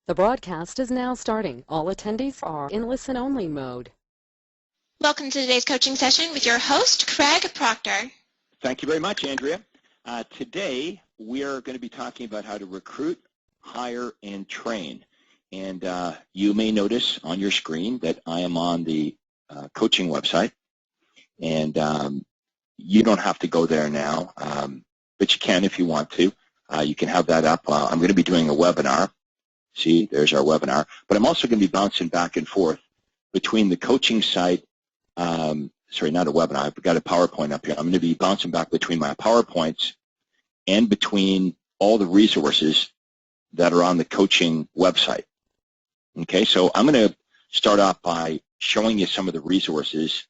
The broadcast is now starting. All attendees are in listen-only mode. Welcome to today's coaching session with your host, Craig Proctor. Thank you very much, Andrea. Today, we are going to be talking about how to recruit, hire, and train. And you may notice on your screen that I am on the coaching website. And you don't have to go there now, but you can if you want to. You can have that up. I'm going to be doing a webinar. See, there's our webinar. But I'm also going to be bouncing back and forth between the coaching site. Sorry, not a webinar. I've got a PowerPoint up here. I'm going to be bouncing back between my PowerPoints and between all the resources that are on the coaching website. Okay, so I'm going to start off by showing you some of the resources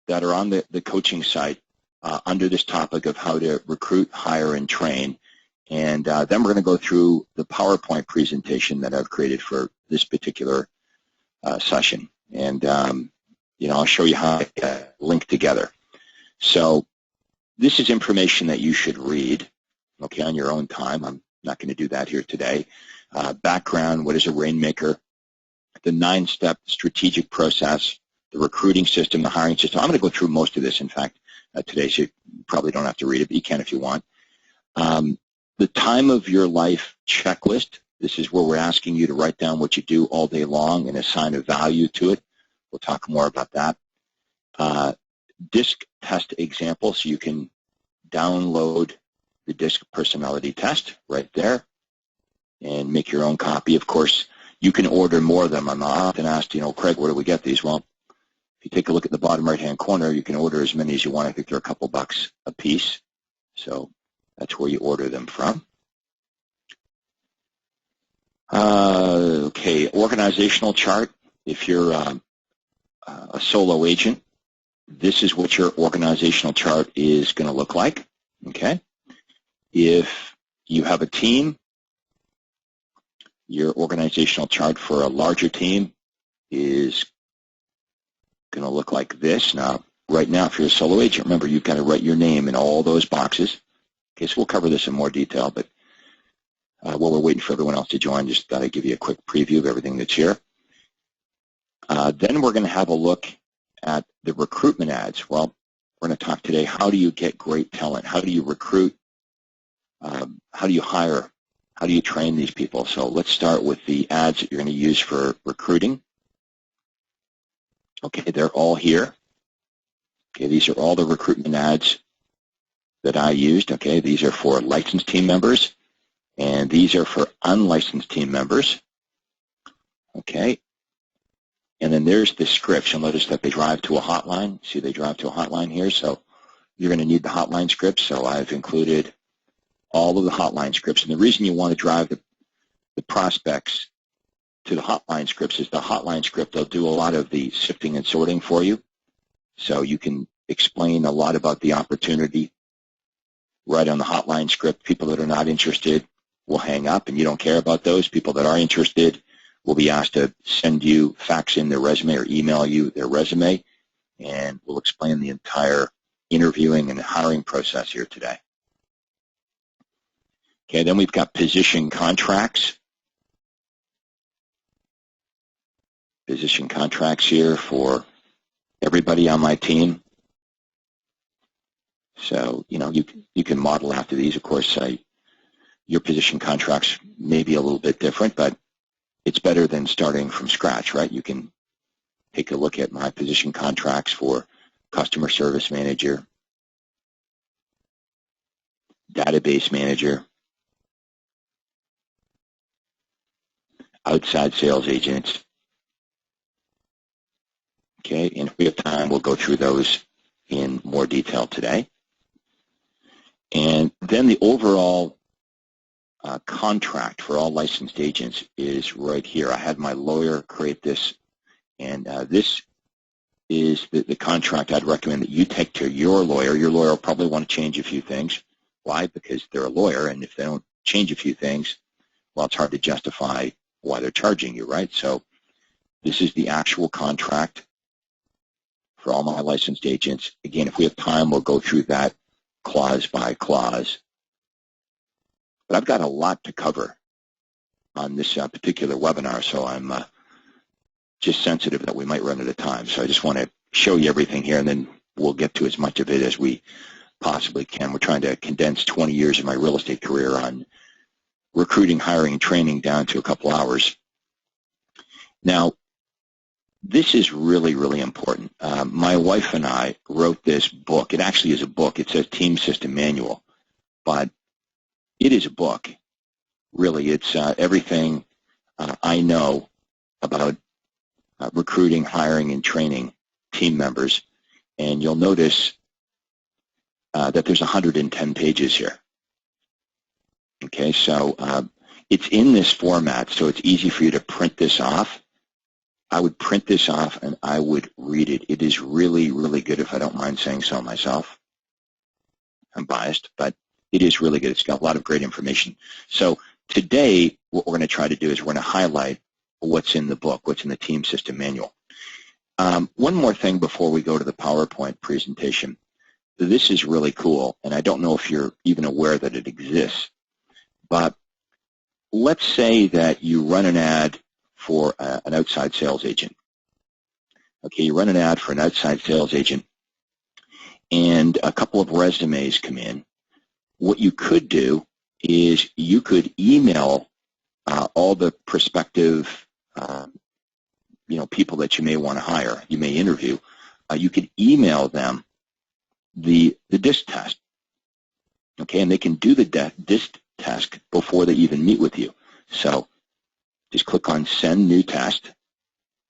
that are on the coaching site under this topic of how to recruit, hire, and train. And then we're going to go through the PowerPoint presentation that I've created for this particular session. And, I'll show you how to link together. So this is information that you should read, okay, on your own time. I'm not going to do that here today. Background, what is a rainmaker? The 9-step strategic process, the recruiting system, the hiring system. I'm going to go through most of this, in fact, today, so you probably don't have to read it, but you can if you want. The time of your life checklist. This is where we're asking you to write down what you do all day long and assign a value to it. We'll talk more about that. DISC test example, so you can download the DISC personality test right there and make your own copy. Of course, you can order more of them. I'm often asked, Craig, where do we get these? Well, if you take a look at the bottom right-hand corner, you can order as many as you want. I think they're a couple bucks a piece. So that's where you order them from. Okay, organizational chart. If you're a solo agent, this is what your organizational chart is going to look like. Okay. If you have a team, your organizational chart for a larger team is going to look like this. Now, right now, if you're a solo agent, remember, you've got to write your name in all those boxes. Okay, so we'll cover this in more detail, but while we're waiting for everyone else to join, just thought I'd give you a quick preview of everything that's here. Then we're going to have a look at the recruitment ads. Well, we're going to talk today, how do you get great talent? How do you recruit? How do you hire? How do you train these people? So let's start with the ads that you're going to use for recruiting. Okay, they're all here. Okay, these are all the recruitment ads that I used. Okay, these are for licensed team members, and these are for unlicensed team members. Okay, and then there's the scripts. You'll notice that they drive to a hotline. See, they drive to a hotline here, so you're going to need the hotline scripts. So I've included all of the hotline scripts, and the reason you want to drive the prospects to the hotline scripts is the hotline script, they'll do a lot of the sifting and sorting for you, so you can explain a lot about the opportunity right on the hotline script. People that are not interested will hang up, and you don't care about those. People that are interested will be asked to send you, fax in their resume or email you their resume, and we'll explain the entire interviewing and hiring process here today. Okay, then we've got position contracts. Position contracts here for everybody on my team. So, you can model after these. Of course, your position contracts may be a little bit different, but it's better than starting from scratch, right? You can take a look at my position contracts for customer service manager, database manager, outside sales agents. Okay, and if we have time, we'll go through those in more detail today. And then the overall contract for all licensed agents is right here. I had my lawyer create this, and this is the contract I'd recommend that you take to your lawyer. Your lawyer will probably want to change a few things. Why? Because they're a lawyer, and if they don't change a few things, well, it's hard to justify why they're charging you, right? So this is the actual contract for all my licensed agents. Again, if we have time, we'll go through that clause by clause. But I've got a lot to cover. on this particular webinar, so I'm just sensitive that we might run out of time. So I just want to show you everything here, and then we'll get to as much of it as we possibly can. We're trying to condense 20 years of my real estate career on recruiting, hiring, and training down to a couple hours. Now, this is really, really important. My wife and I wrote this book. It actually is a book. It says Team System Manual, but it is a book. Really, it's everything I know about recruiting, hiring, and training team members. And you'll notice that there's 110 pages here. Okay, so it's in this format, so it's easy for you to print this off. I would print this off and I would read it. It is really, really good, if I don't mind saying so myself. I'm biased, but it is really good. It's got a lot of great information. So today, what we're going to try to do is we're going to highlight what's in the book, what's in the Team System Manual. One more thing before we go to the PowerPoint presentation. This is really cool, and I don't know if you're even aware that it exists, but let's say that you run an ad for an outside sales agent. Okay, you run an ad for an outside sales agent, and a couple of resumes come in. What you could do is you could email all the prospective people that you may want to hire, you may interview. You could email them the DISC test, okay, and they can do the DISC test before they even meet with you. So just click on Send New Test.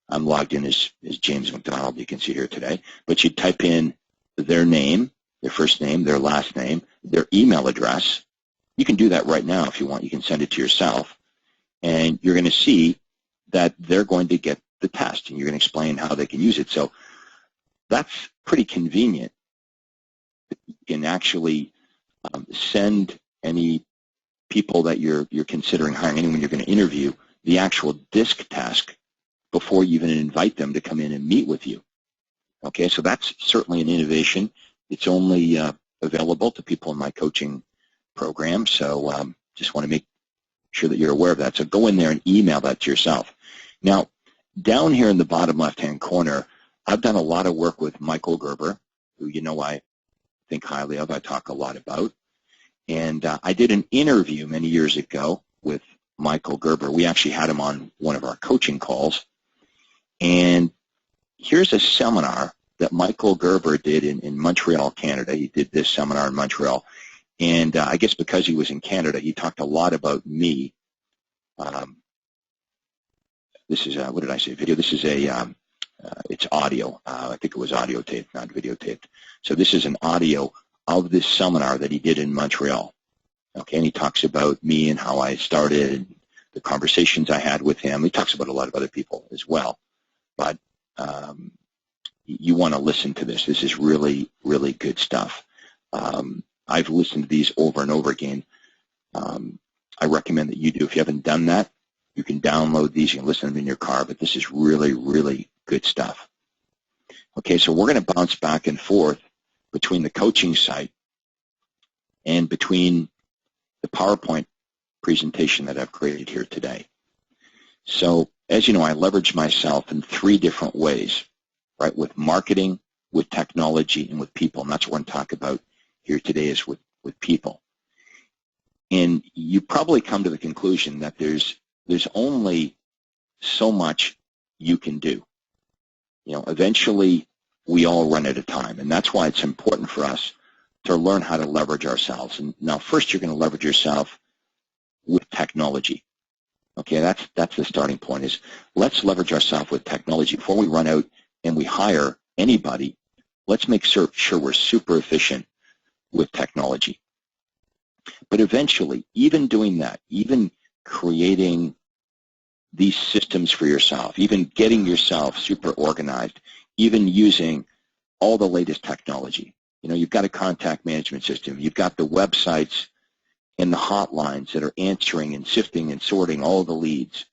I'm logged in as James McDonald, you can see here today, but you type in their name, their first name, their last name, their email address. You can do that right now if you want. You can send it to yourself, and you're going to see that they're going to get the test, and you're going to explain how they can use it. So that's pretty convenient. You can actually send any people that you're considering hiring, anyone you're going to interview, the actual DISC task before you even invite them to come in and meet with you. Okay, so that's certainly an innovation. It's only available to people in my coaching program, so just want to make sure that you're aware of that. So go in there and email that to yourself. Now, down here in the bottom left-hand corner, I've done a lot of work with Michael Gerber, who I think highly of, I talk a lot about. And I did an interview many years ago with Michael Gerber. We actually had him on one of our coaching calls. And here's a seminar that Michael Gerber did in Montreal, Canada. He did this seminar in Montreal. And I guess because he was in Canada, he talked a lot about me. This is, what did I say, video? This is it's audio. I think it was audio taped, not videotaped. So this is an audio of this seminar that he did in Montreal. Okay, and he talks about me and how I started, the conversations I had with him. He talks about a lot of other people as well. But you want to listen to this. This is really, really good stuff. I've listened to these over and over again. I recommend that you do. If you haven't done that, you can download these. You can listen to them in your car, but this is really, really good stuff. Okay, so we're going to bounce back and forth between the coaching site and between the PowerPoint presentation that I've created here today. So, as you know, I leverage myself in 3 different ways, right? With marketing, with technology, and with people. And that's what we're going to talk about here today, is with people. And you probably come to the conclusion that there's only so much you can do. Eventually we all run out of time, and that's why it's important for us to learn how to leverage ourselves. And now, first, you're going to leverage yourself with technology. Okay, that's the starting point. Is let's leverage ourselves with technology before we run out and we hire anybody. Let's make sure we're super efficient with technology. But eventually, even doing that, even creating these systems for yourself, even getting yourself super organized, even using all the latest technology. You've got a contact management system. You've got the websites and the hotlines that are answering and sifting and sorting all the leads.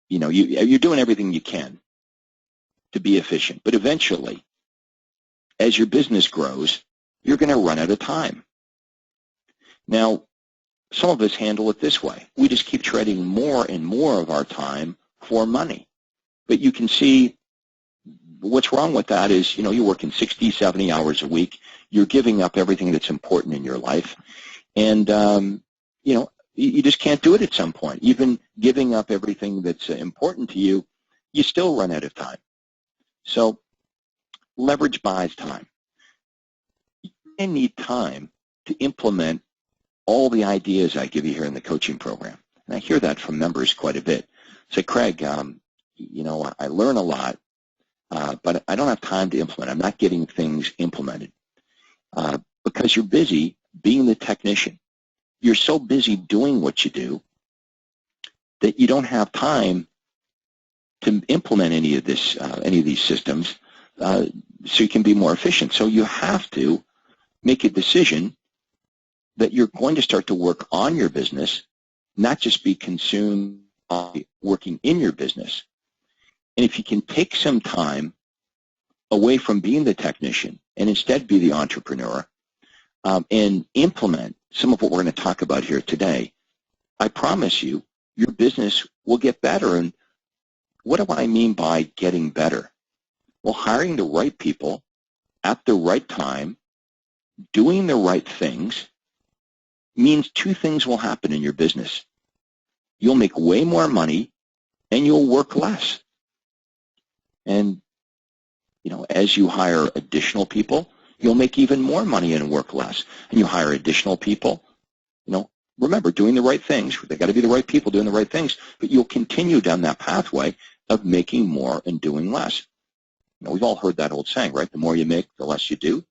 You're doing everything you can to be efficient. But eventually, as your business grows, you're going to run out of time. Now, some of us handle it this way. We just keep trading more and more of our time for money. But you can see what's wrong with that is, you're working 60, 70 hours a week. You're giving up everything that's important in your life. And, you just can't do it at some point. Even giving up everything that's important to you, you still run out of time. So leverage buys time. You need time to implement all the ideas I give you here in the coaching program. And I hear that from members quite a bit. Say, Craig, I learn a lot, but I don't have time to implement. I'm not getting things implemented because you're busy being the technician. You're so busy doing what you do that you don't have time to implement any of these systems so you can be more efficient. So you have to make a decision that you're going to start to work on your business, not just be consumed by working in your business. And if you can take some time away from being the technician and instead be the entrepreneur and implement some of what we're going to talk about here today, I promise you, your business will get better. And what do I mean by getting better? Well, hiring the right people at the right time, doing the right things, means two things will happen in your business. You'll make way more money and you'll work less. And, as you hire additional people, you'll make even more money and work less. And you hire additional people, remember, doing the right things. They've got to be the right people doing the right things, but you'll continue down that pathway of making more and doing less. We've all heard that old saying, right? The more you make, the less you do.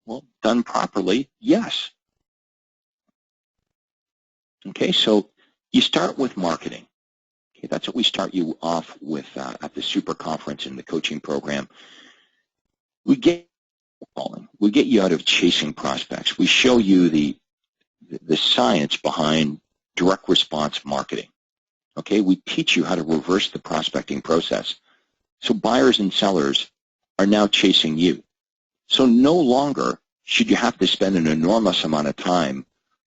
Well, done properly, yes. Okay, so you start with marketing. Okay, that's what we start you off with at the super conference in the coaching program. We get you out of chasing prospects. We show you the science behind direct response marketing. Okay, we teach you how to reverse the prospecting process. So buyers and sellers are now chasing you. So no longer should you have to spend an enormous amount of time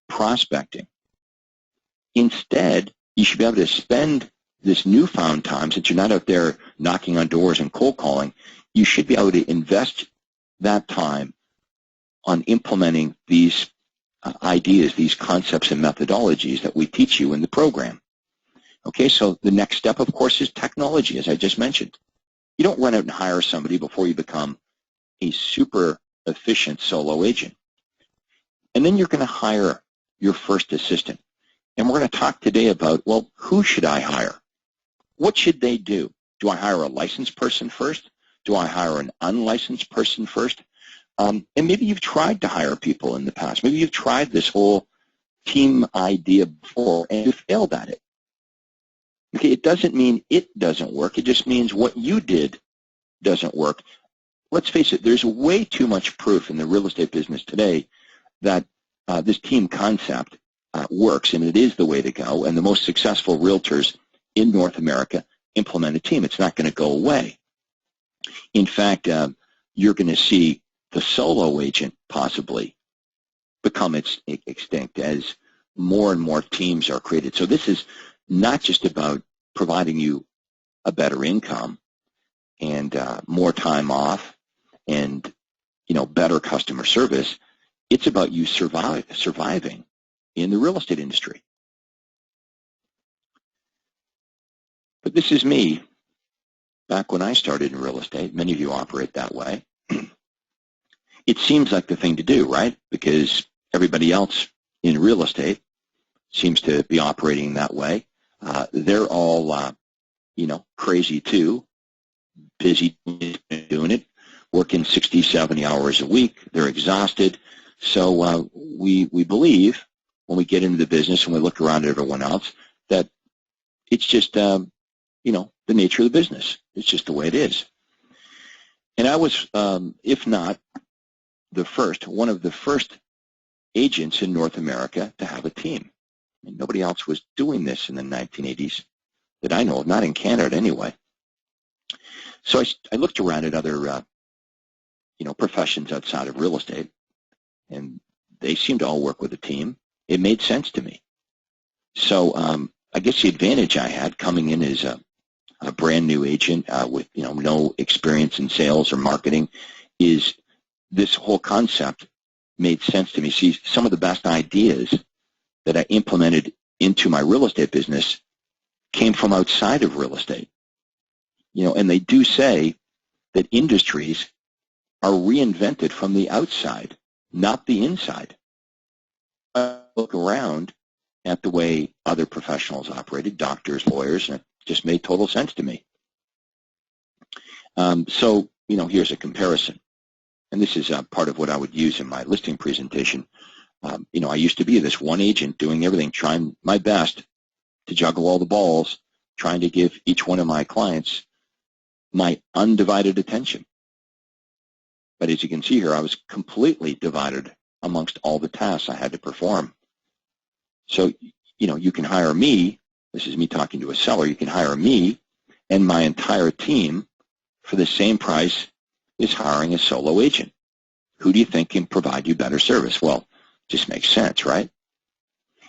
prospecting. Instead, you should be able to spend this newfound time, since you're not out there knocking on doors and cold calling, you should be able to invest that time on implementing these ideas, these concepts and methodologies that we teach you in the program. Okay, so the next step, of course, is technology, as I just mentioned. You don't run out and hire somebody before you become a super efficient solo agent. And then you're going to hire your first assistant. And we're going to talk today about, well, who should I hire? What should they do? Do I hire a licensed person first? Do I hire an unlicensed person first? And maybe you've tried to hire people in the past. Maybe you've tried this whole team idea before and you failed at it. Okay, it doesn't mean it doesn't work. It just means what you did doesn't work. Let's face it, there's way too much proof in the real estate business today that this team concept works, and it is the way to go, and the most successful realtors in North America implement a team. It's not going to go away. In fact, you're going to see the solo agent possibly become extinct as more and more teams are created. So this is not just about providing you a better income and more time off and better customer service. It's about you surviving in the real estate industry. But this is me back when I started in real estate. Many of you operate that way. It seems like the thing to do, right? Because everybody else in real estate seems to be operating that way. They're all, crazy too, busy doing it, working 60, 70 hours a week. They're exhausted. So we believe when we get into the business and we look around at everyone else that it's just, the nature of the business. It's just the way it is. And I was, if not one of the first agents in North America to have a team. And nobody else was doing this in the 1980s that I know of, not in Canada anyway. So I looked around at other, professions outside of real estate, and they seemed to all work with a team. It made sense to me. So I guess the advantage I had coming in as a brand new agent with no experience in sales or marketing is this whole concept made sense to me. See, some of the best ideas that I implemented into my real estate business came from outside of real estate. And they do say that industries are reinvented from the outside, not the inside. I look around at the way other professionals operated, doctors, lawyers, and it just made total sense to me. So, here's a comparison. And this is part of what I would use in my listing presentation. I used to be this one agent doing everything, trying my best to juggle all the balls, trying to give each one of my clients my undivided attention. But as you can see here, I was completely divided amongst all the tasks I had to perform. So, you can hire me. This is me talking to a seller. You can hire me and my entire team for the same price as hiring a solo agent. Who do you think can provide you better service? Well, just makes sense, right?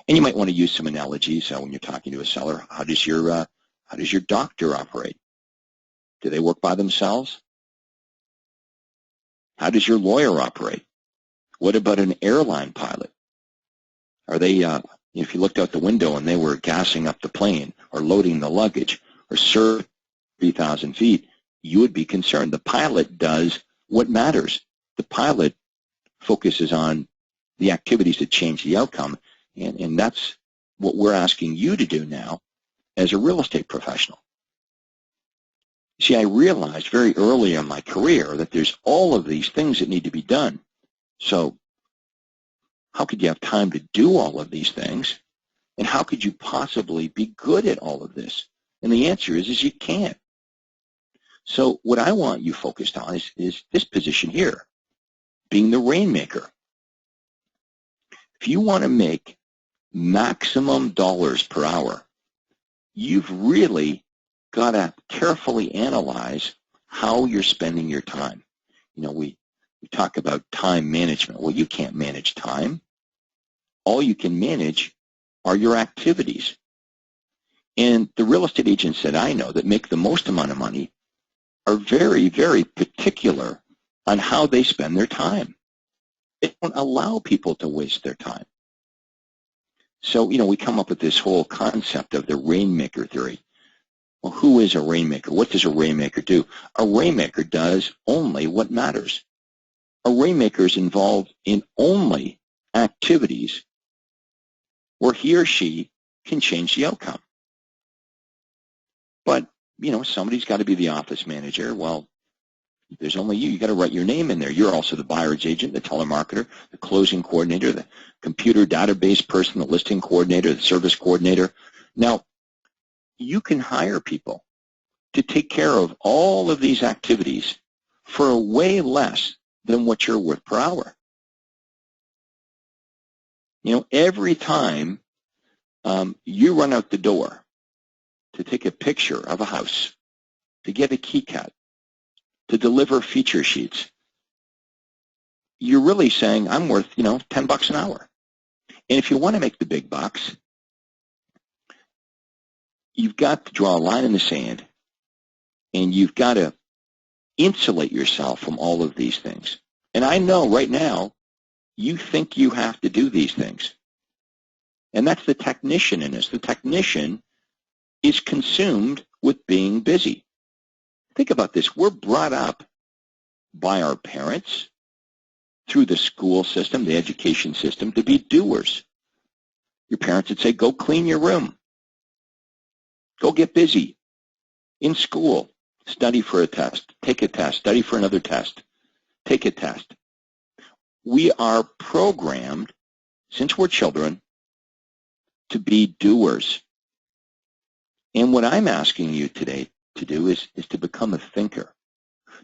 And you might want to use some analogies when you're talking to a seller. How does your doctor operate? Do they work by themselves? How does your lawyer operate? What about an airline pilot? Are they, if you looked out the window and they were gassing up the plane or loading the luggage or serving 3,000 feet, you would be concerned. The pilot does what matters. The pilot focuses on the activities that change the outcome, and that's what we're asking you to do now as a real estate professional. See, I realized very early in my career that there's all of these things that need to be done. So how could you have time to do all of these things? And how could you possibly be good at all of this? And the answer is you can't. So what I want you focused on is this position here, being the rainmaker. If you want to make maximum dollars per hour, you've really got to carefully analyze how you're spending your time. We talk about time management. Well, you can't manage time. All you can manage are your activities. And the real estate agents that I know that make the most amount of money are very, very particular on how they spend their time. They don't allow people to waste their time. So, we come up with this whole concept of the rainmaker theory. Well, who is a rainmaker? What does a rainmaker do? A rainmaker does only what matters. A rainmaker is involved in only activities where he or she can change the outcome. But, somebody's got to be the office manager. Well, there's only you. You got to write your name in there. You're also the buyer's agent, the telemarketer, the closing coordinator, the computer database person, the listing coordinator, the service coordinator. Now, you can hire people to take care of all of these activities for way less than what you're worth per hour. Every time you run out the door to take a picture of a house, to get a key cut, to deliver feature sheets, you're really saying, I'm worth, $10 an hour. And if you want to make the big bucks, you've got to draw a line in the sand, and you've got to insulate yourself from all of these things. And I know right now, you think you have to do these things. And that's the technician in us. The technician is consumed with being busy. Think about this. We're brought up by our parents through the school system, the education system, to be doers. Your parents would say, go clean your room. Go get busy. In school, study for a test, take a test, study for another test, take a test. We are programmed, since we're children, to be doers. And what I'm asking you today to do is to become a thinker.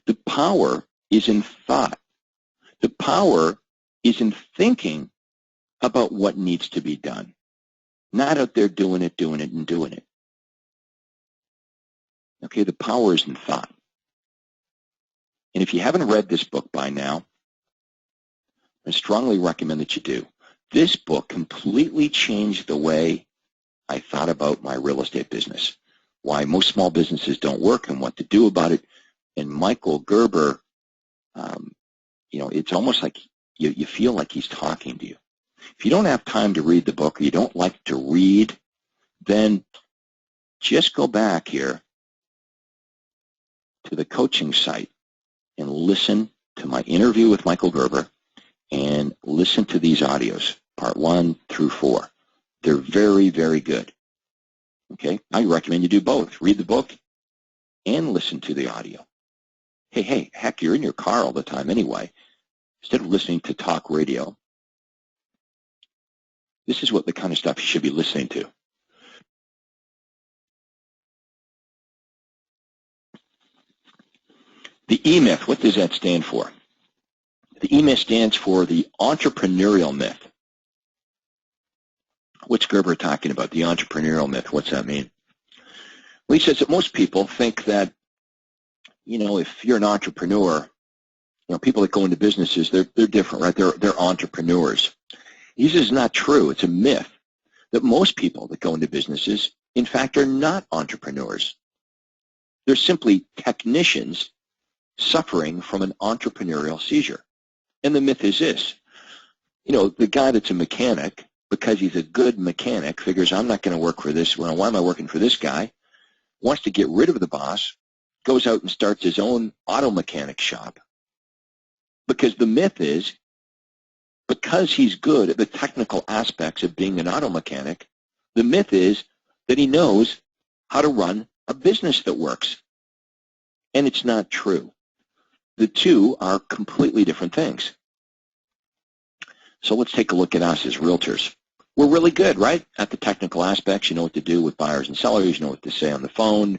The power is in thought. The power is in thinking about what needs to be done, not out there doing it. Okay, the power is in thought. And if you haven't read this book by now, I strongly recommend that you do. This book completely changed the way I thought about my real estate business, why most small businesses don't work and what to do about it. And Michael Gerber, it's almost like you feel like he's talking to you. If you don't have time to read the book or you don't like to read, then just go back here to the coaching site and listen to my interview with Michael Gerber and listen to these audios, part 1 through 4. They're very, very good. Okay? I recommend you do both. Read the book and listen to the audio. Hey, heck, you're in your car all the time anyway. Instead of listening to talk radio, this is what the kind of stuff you should be listening to. The E-myth, what does that stand for? The E-myth stands for the entrepreneurial myth. What's Gerber talking about, the entrepreneurial myth? What's that mean? Well, he says that most people think that, if you're an entrepreneur, people that go into businesses, they're different, right? They're entrepreneurs. He says it's not true. It's a myth that most people that go into businesses, in fact, are not entrepreneurs. They're simply technicians suffering from an entrepreneurial seizure. And the myth is this. The guy that's a mechanic, because he's a good mechanic, figures, I'm not going to work for this. Well, why am I working for this guy? Wants to get rid of the boss, goes out and starts his own auto mechanic shop. Because the myth is, because he's good at the technical aspects of being an auto mechanic, the myth is that he knows how to run a business that works. And it's not true. The two are completely different things. So let's take a look at us as realtors. We're really good, right? At the technical aspects. You know what to do with buyers and sellers. You know what to say on the phone.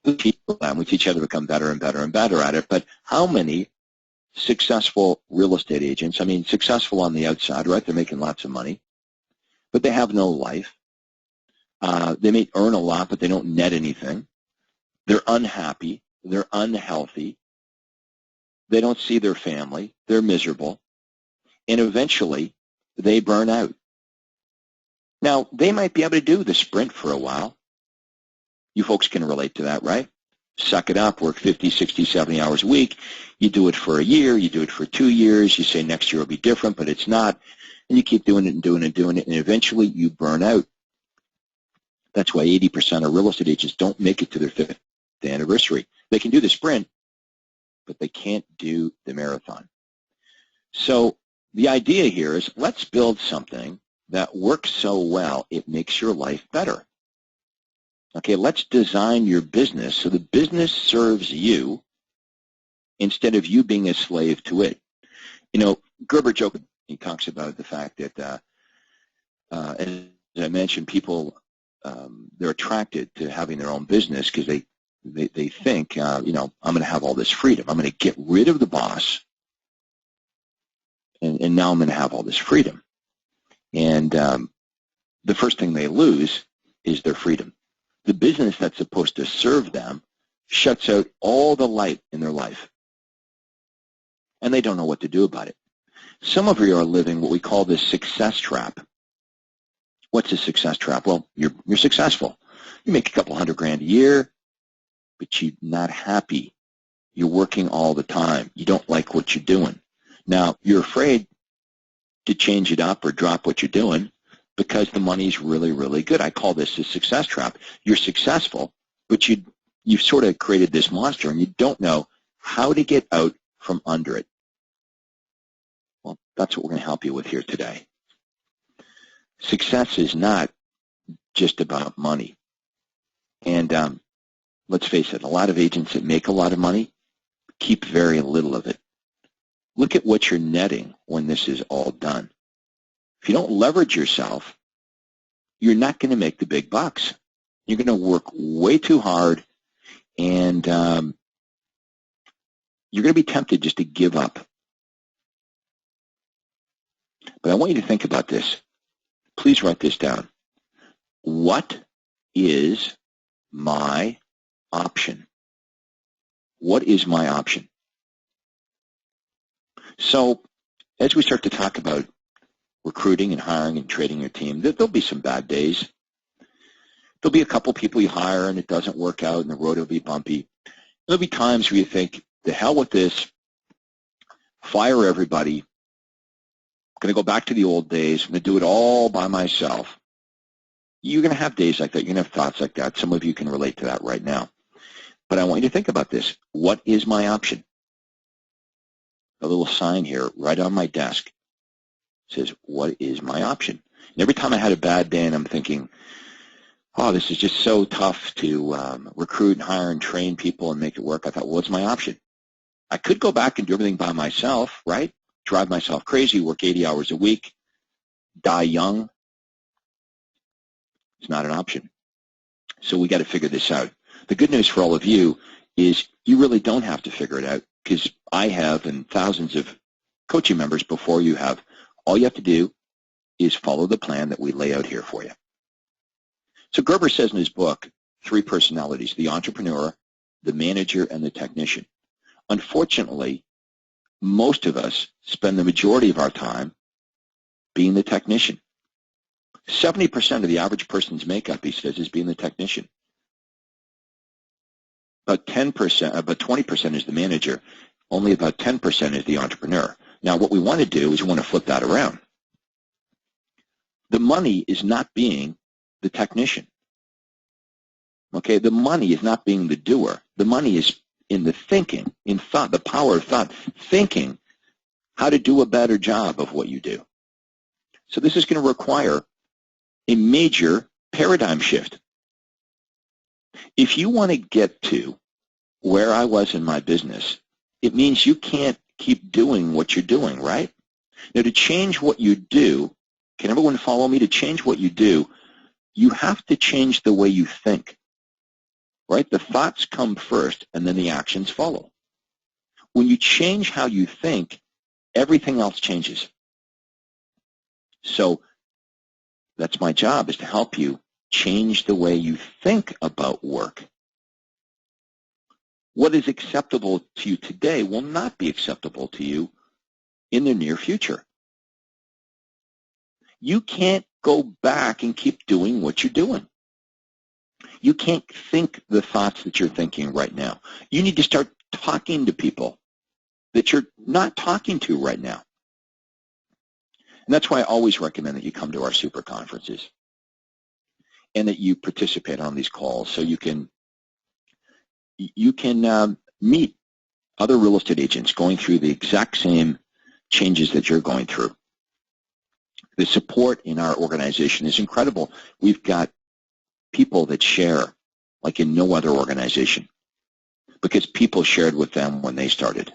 We teach each other to become better and better and better at it. But how many successful real estate agents, successful on the outside, right? They're making lots of money, but they have no life. They may earn a lot, but they don't net anything. They're unhappy. They're unhealthy. They don't see their family. They're miserable. And eventually, they burn out. Now, they might be able to do the sprint for a while. You folks can relate to that, right? Suck it up, work 50, 60, 70 hours a week. You do it for a year. You do it for 2 years. You say next year will be different, but it's not. And you keep doing it and doing it and doing it, and eventually you burn out. That's why 80% of real estate agents don't make it to their 5th anniversary. They can do the sprint, but they can't do the marathon. So the idea here is let's build something that works so well it makes your life better. Okay, let's design your business so the business serves you instead of you being a slave to it. Gerber joked, he talks about the fact that, as I mentioned, people, they're attracted to having their own business because they think, I'm going to have all this freedom. I'm going to get rid of the boss, and now I'm going to have all this freedom. And the first thing they lose is their freedom. The business that's supposed to serve them shuts out all the light in their life, and they don't know what to do about it. Some of you are living what we call the success trap. What's a success trap? Well, you're successful. You make a couple $100,000 a year, but you're not happy. You're working all the time. You don't like what you're doing. Now, you're afraid to change it up or drop what you're doing because the money's really, really good. I call this a success trap. You're successful, but you've sort of created this monster, and you don't know how to get out from under it. Well, that's what we're going to help you with here today. Success is not just about money. And let's face it, a lot of agents that make a lot of money keep very little of it. Look at what you're netting when this is all done. If you don't leverage yourself, you're not going to make the big bucks. You're going to work way too hard, and you're going to be tempted just to give up. But I want you to think about this. Please write this down. What is my option? What is my option? So as we start to talk about recruiting and hiring and trading your team, there'll be some bad days. There'll be a couple people you hire and it doesn't work out and the road will be bumpy. There'll be times where you think, the hell with this, fire everybody, I'm going to go back to the old days, I'm going to do it all by myself. You're going to have days like that. You're going to have thoughts like that. Some of you can relate to that right now. But I want you to think about this. What is my option? A little sign here right on my desk says, what is my option? And every time I had a bad day and I'm thinking, oh, this is just so tough to recruit and hire and train people and make it work, I thought, well, what's my option? I could go back and do everything by myself, right? Drive myself crazy, work 80 hours a week, die young. It's not an option. So we got to figure this out. The good news for all of you is you really don't have to figure it out, because I have, and thousands of coaching members before you have. All you have to do is follow the plan that we lay out here for you. So Gerber says in his book, 3 personalities: the entrepreneur, the manager, and the technician. Unfortunately, most of us spend the majority of our time being the technician. 70% of the average person's makeup, he says, is being the technician. About 20% is the manager. Only about 10% is the entrepreneur. Now, what we want to do is we want to flip that around. The money is not being the technician. Okay, the money is not being the doer. The money is in the thinking, in thought, the power of thought, thinking how to do a better job of what you do. So this is going to require a major paradigm shift. If you want to get to where I was in my business, it means you can't keep doing what you're doing, right? Now, to change what you do, can everyone follow me? To change what you do, you have to change the way you think, right? The thoughts come first, and then the actions follow. When you change how you think, everything else changes. So that's my job, is to help you change the way you think about work. What is acceptable to you today will not be acceptable to you in the near future. You can't go back and keep doing what you're doing. You can't think the thoughts that you're thinking right now. You need to start talking to people that you're not talking to right now. And that's why I always recommend that you come to our super conferences and that you participate on these calls so you can meet other real estate agents going through the exact same changes that you're going through. The support in our organization is incredible. We've got people that share like in no other organization because people shared with them when they started.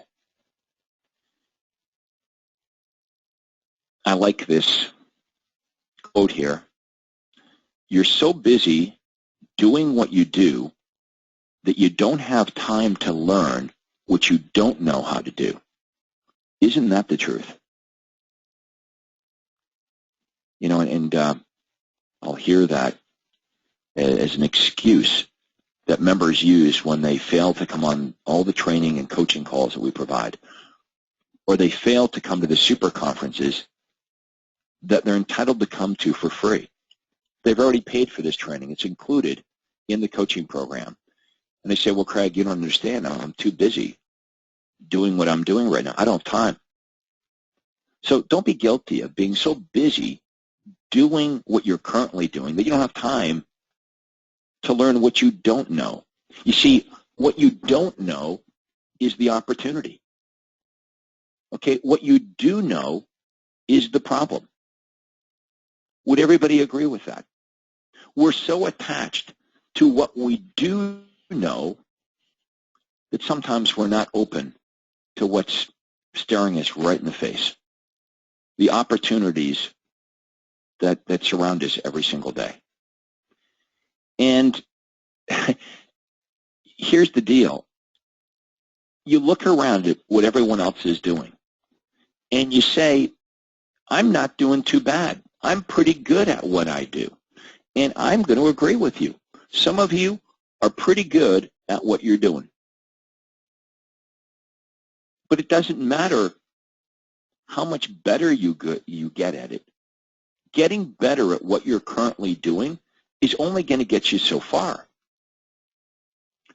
I like this quote here. You're so busy doing what you do that you don't have time to learn what you don't know how to do. Isn't that the truth? You know, and I'll hear that as an excuse that members use when they fail to come on all the training and coaching calls that we provide, or they fail to come to the super conferences that they're entitled to come to for free. They've already paid for this training. It's included in the coaching program. And they say, well, Craig, you don't understand. I'm too busy doing what I'm doing right now. I don't have time. So don't be guilty of being so busy doing what you're currently doing that you don't have time to learn what you don't know. You see, what you don't know is the opportunity. Okay, what you do know is the problem. Would everybody agree with that? We're so attached to what we do know that sometimes we're not open to what's staring us right in the face, the opportunities that surround us every single day. And here's the deal. You look around at what everyone else is doing, and you say, I'm not doing too bad. I'm pretty good at what I do. And I'm going to agree with you. Some of you are pretty good at what you're doing. But it doesn't matter how much better you get at it. Getting better at what you're currently doing is only going to get you so far.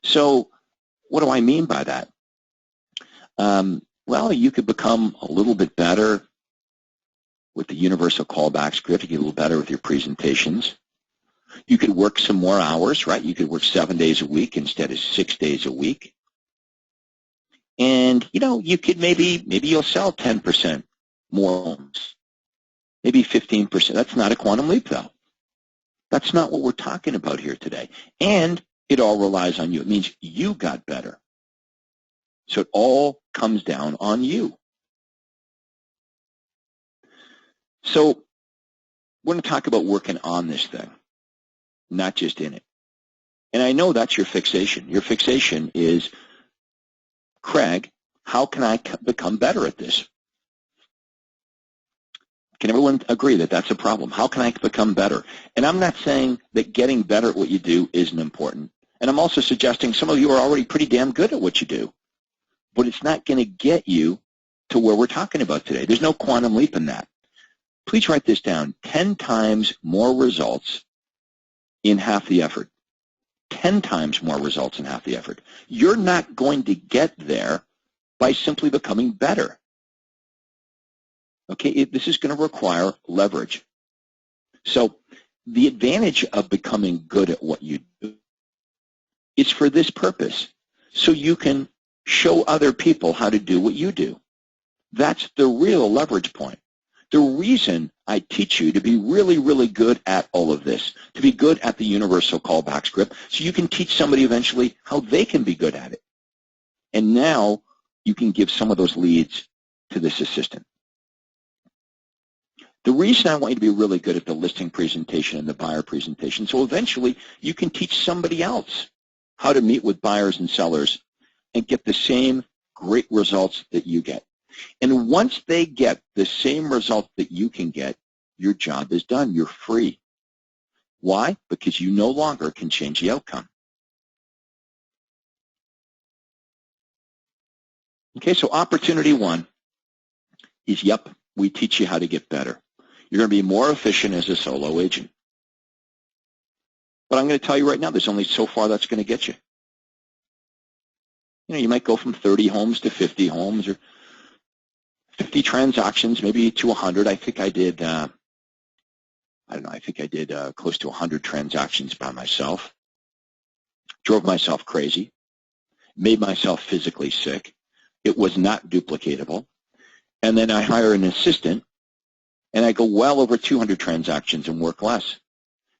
So what do I mean by that? Well, you could become a little bit better with the universal callback script. You get a little better with your presentations. You could work some more hours, right? You could work 7 days a week instead of 6 days a week. And, you know, you could maybe you'll sell 10% more homes, maybe 15%. That's not a quantum leap, though. That's not what we're talking about here today. And it all relies on you. It means you got better. So it all comes down on you. So we're going to talk about working on this thing, not just in it. And I know that's your fixation. Your fixation is, Craig, how can I become better at this? Can everyone agree that that's a problem? How can I become better? And I'm not saying that getting better at what you do isn't important. And I'm also suggesting some of you are already pretty damn good at what you do. But it's not going to get you to where we're talking about today. There's no quantum leap in that. Please write this down. 10 times more results in half the effort. 10 times more results in half the effort. You're not going to get there by simply becoming better. Okay, this is going to require leverage. So the advantage of becoming good at what you do is for this purpose, so you can show other people how to do what you do. That's the real leverage point. The reason I teach you to be really, really good at all of this, to be good at the universal callback script, so you can teach somebody eventually how they can be good at it. And now you can give some of those leads to this assistant. The reason I want you to be really good at the listing presentation and the buyer presentation, so eventually you can teach somebody else how to meet with buyers and sellers and get the same great results that you get. And once they get the same result that you can get, your job is done. You're free. Why? Because you no longer can change the outcome. Okay, so opportunity one is, yep, we teach you how to get better. You're going to be more efficient as a solo agent. But I'm going to tell you right now, there's only so far that's going to get you. You know, you might go from 30 homes to 50 homes, or 50 transactions, maybe to 100. I think I did, I think I did close to 100 transactions by myself. Drove myself crazy. Made myself physically sick. It was not duplicatable. And then I hire an assistant, and I go well over 200 transactions and work less.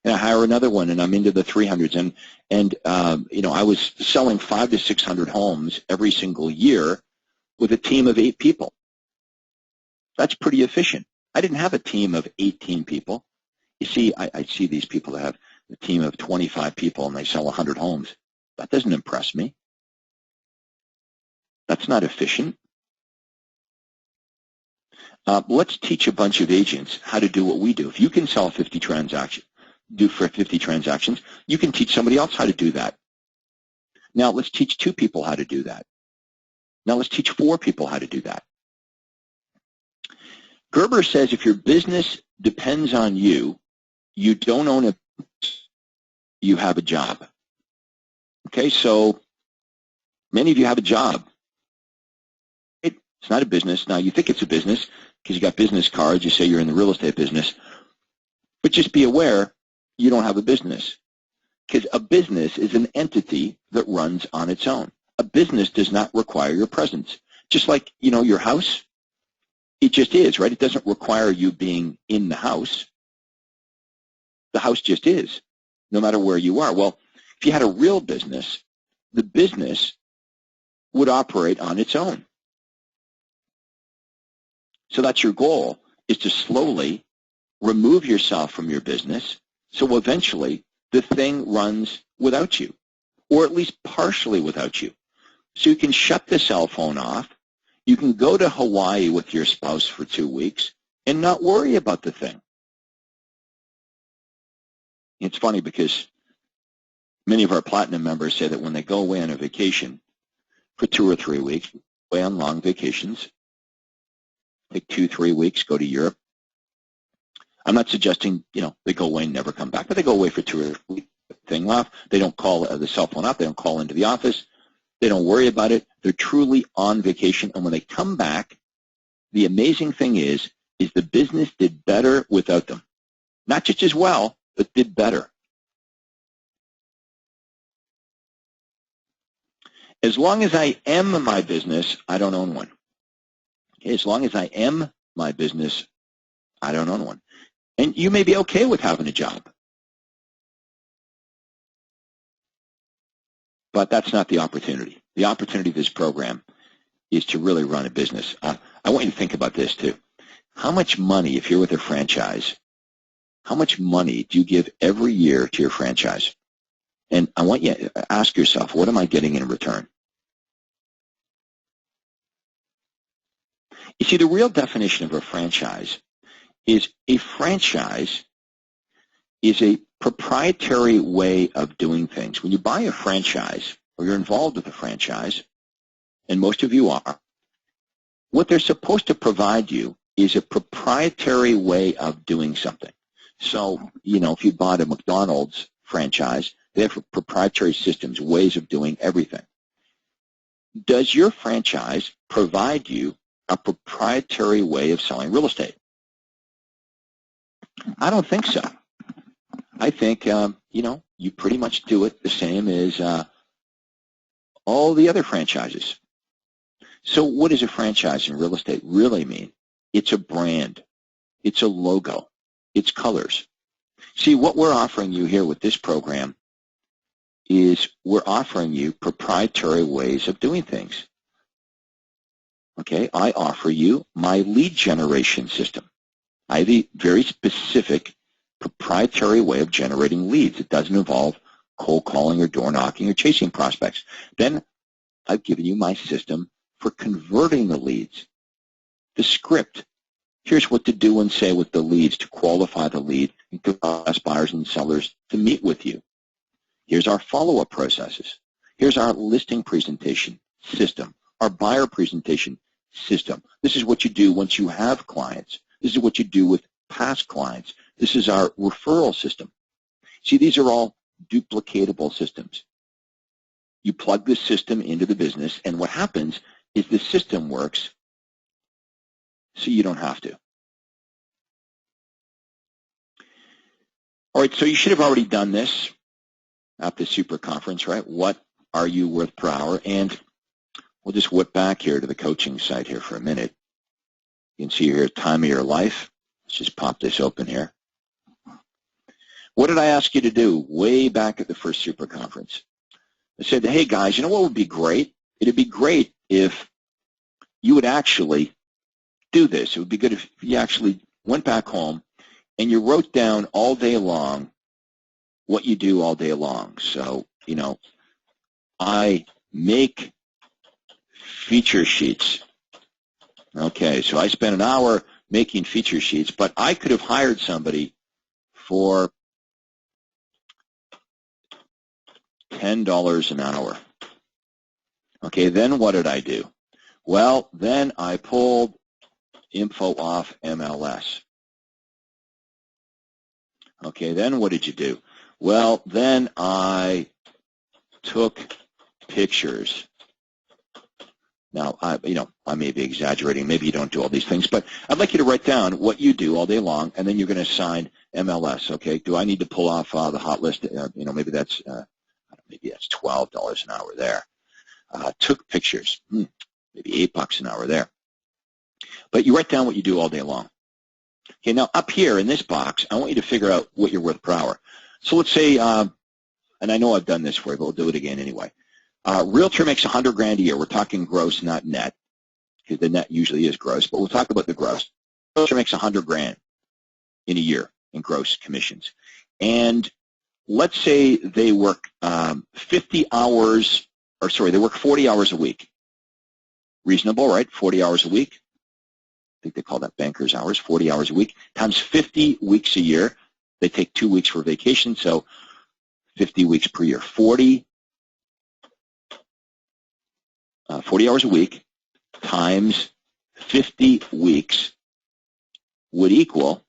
And I hire another one, and I'm into the 300s. And you know, I was selling 500 to 600 homes every single year with a team of 8 people. That's pretty efficient. I didn't have a team of 18 people. You see, I see these people that have a team of 25 people and they sell 100 homes. That doesn't impress me. That's not efficient. Let's teach a bunch of agents how to do what we do. If you can sell 50 transactions, for 50 transactions, you can teach somebody else how to do that. Now let's teach 2 people how to do that. Now let's teach 4 people how to do that. Gerber says if your business depends on you, you don't own a business, you have a job. Okay, so many of you have a job. It's not a business. Now you think it's a business because you got business cards, you say you're in the real estate business, but just be aware you don't have a business, because a business is an entity that runs on its own. A business does not require your presence. Just like, you know, your house, it just is, right? It doesn't require you being in the house. The house just is, no matter where you are. Well, if you had a real business, the business would operate on its own. So that's your goal, is to slowly remove yourself from your business, so eventually the thing runs without you, or at least partially without you. So you can shut the cell phone off. You can go to Hawaii with your spouse for 2 weeks and not worry about the thing. It's funny because many of our platinum members say that when they go away on a vacation for 2 or 3 weeks, away on long vacations, take 2, 3 weeks, go to Europe, I'm not suggesting, they go away and never come back, but they go away for 2 or 3 weeks. Thing off. They don't call the cell phone up. They don't call into the office. They don't worry about it. They're truly on vacation. And when they come back, the amazing thing is the business did better without them. Not just as well, but did better. As long as I am my business, I don't own one. Okay, as long as I am my business, I don't own one. And you may be okay with having a job. But that's not the opportunity. The opportunity of this program is to really run a business. I want you to think about this too. How much money, if you're with a franchise, how much money do you give every year to your franchise? And I want you to ask yourself, what am I getting in return? You see, the real definition of a franchise is a proprietary way of doing things. When you buy a franchise or you're involved with a franchise, and most of you are, what they're supposed to provide you is a proprietary way of doing something. So, if you bought a McDonald's franchise, they have proprietary systems, ways of doing everything. Does your franchise provide you a proprietary way of selling real estate? I don't think so. I think, you pretty much do it the same as all the other franchises. So what does a franchise in real estate really mean? It's a brand. It's a logo. It's colors. See, what we're offering you here with this program is we're offering you proprietary ways of doing things. Okay, I offer you my lead generation system. I have a very specific proprietary way of generating leads. It doesn't involve cold calling or door knocking or chasing prospects. Then I've given you my system for converting the leads. The script. Here's what to do and say with the leads to qualify the lead and to ask buyers and sellers to meet with you. Here's our follow-up processes. Here's our listing presentation system, our buyer presentation system. This is what you do once you have clients. This is what you do with past clients. This is our referral system. See, these are all duplicatable systems. You plug this system into the business, and what happens is the system works so you don't have to. All right, so you should have already done this at the super conference, right? What are you worth per hour? And we'll just whip back here to the coaching site here for a minute. You can see here, time of your life. Let's just pop this open here. What did I ask you to do way back at the first super conference? I said, hey guys, you know what would be great? It'd be great if you would actually do this. It would be good if you actually went back home and you wrote down all day long what you do all day long. So, I make feature sheets. Okay, so I spent an hour making feature sheets, but I could have hired somebody for $10 an hour. Okay, then what did I do? Well, then I pulled info off MLS. Okay, then what did you do? Well, then I took pictures. Now, I may be exaggerating. Maybe you don't do all these things, but I'd like you to write down what you do all day long, and then you're going to assign MLS. Okay, do I need to pull off the hot list? Maybe that's $12 an hour there. Took pictures, maybe $8 an hour there. But you write down what you do all day long. Okay, now up here in this box, I want you to figure out what you're worth per hour. So let's say, and I know I've done this for you, but we'll do it again anyway. Realtor makes $100,000 a year. We're talking gross, not net, because the net usually is gross, but we'll talk about the gross. Realtor makes $100,000 in a year in gross commissions. And let's say they work 40 hours a week. Reasonable, right? 40 hours a week. I think they call that banker's hours, 40 hours a week, times 50 weeks a year. They take 2 weeks for vacation, so 50 weeks per year. 40 hours a week times 50 weeks would equal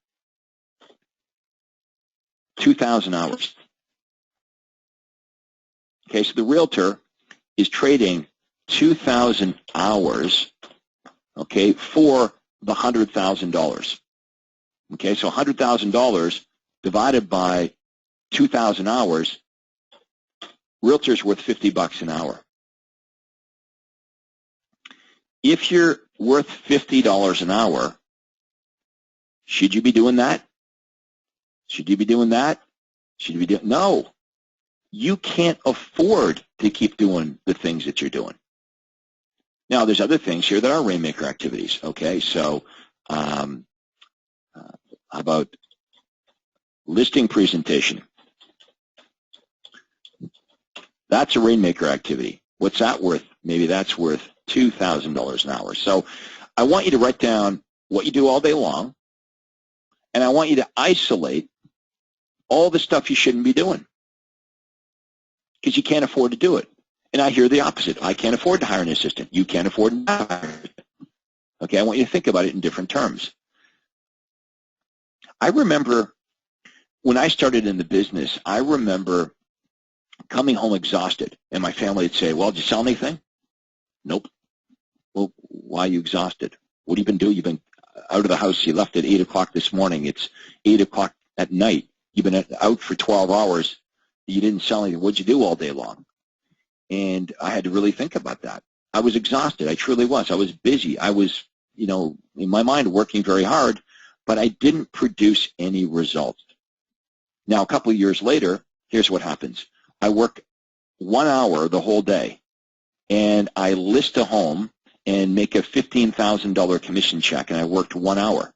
2,000 hours. Okay, so the realtor is trading 2,000 hours, okay, for the $100,000. Okay, so $100,000 divided by 2,000 hours, realtor's worth $50 an hour. If you're worth $50 an hour, should you be doing that? Should you be doing that? Should you be doing? No. You can't afford to keep doing the things that you're doing. Now, there's other things here that are rainmaker activities, okay? So how about listing presentation? That's a rainmaker activity. What's that worth? Maybe that's worth $2,000 an hour. So I want you to write down what you do all day long, and I want you to isolate all the stuff you shouldn't be doing because you can't afford to do it. And I hear the opposite. I can't afford to hire an assistant. You can't afford to hire it. Okay, I want you to think about it in different terms. I remember when I started in the business, I remember coming home exhausted, and my family would say, well, did you sell anything? Nope. Well, why are you exhausted? What have you been doing? You've been out of the house. You left at 8 o'clock this morning. It's 8 o'clock at night. You've been out for 12 hours. You didn't sell anything. What'd you do all day long? And I had to really think about that. I was exhausted. I truly was. I was busy. I was, in my mind, working very hard, but I didn't produce any results. Now, a couple of years later, here's what happens. I work 1 hour the whole day, and I list a home and make a $15,000 commission check, and I worked 1 hour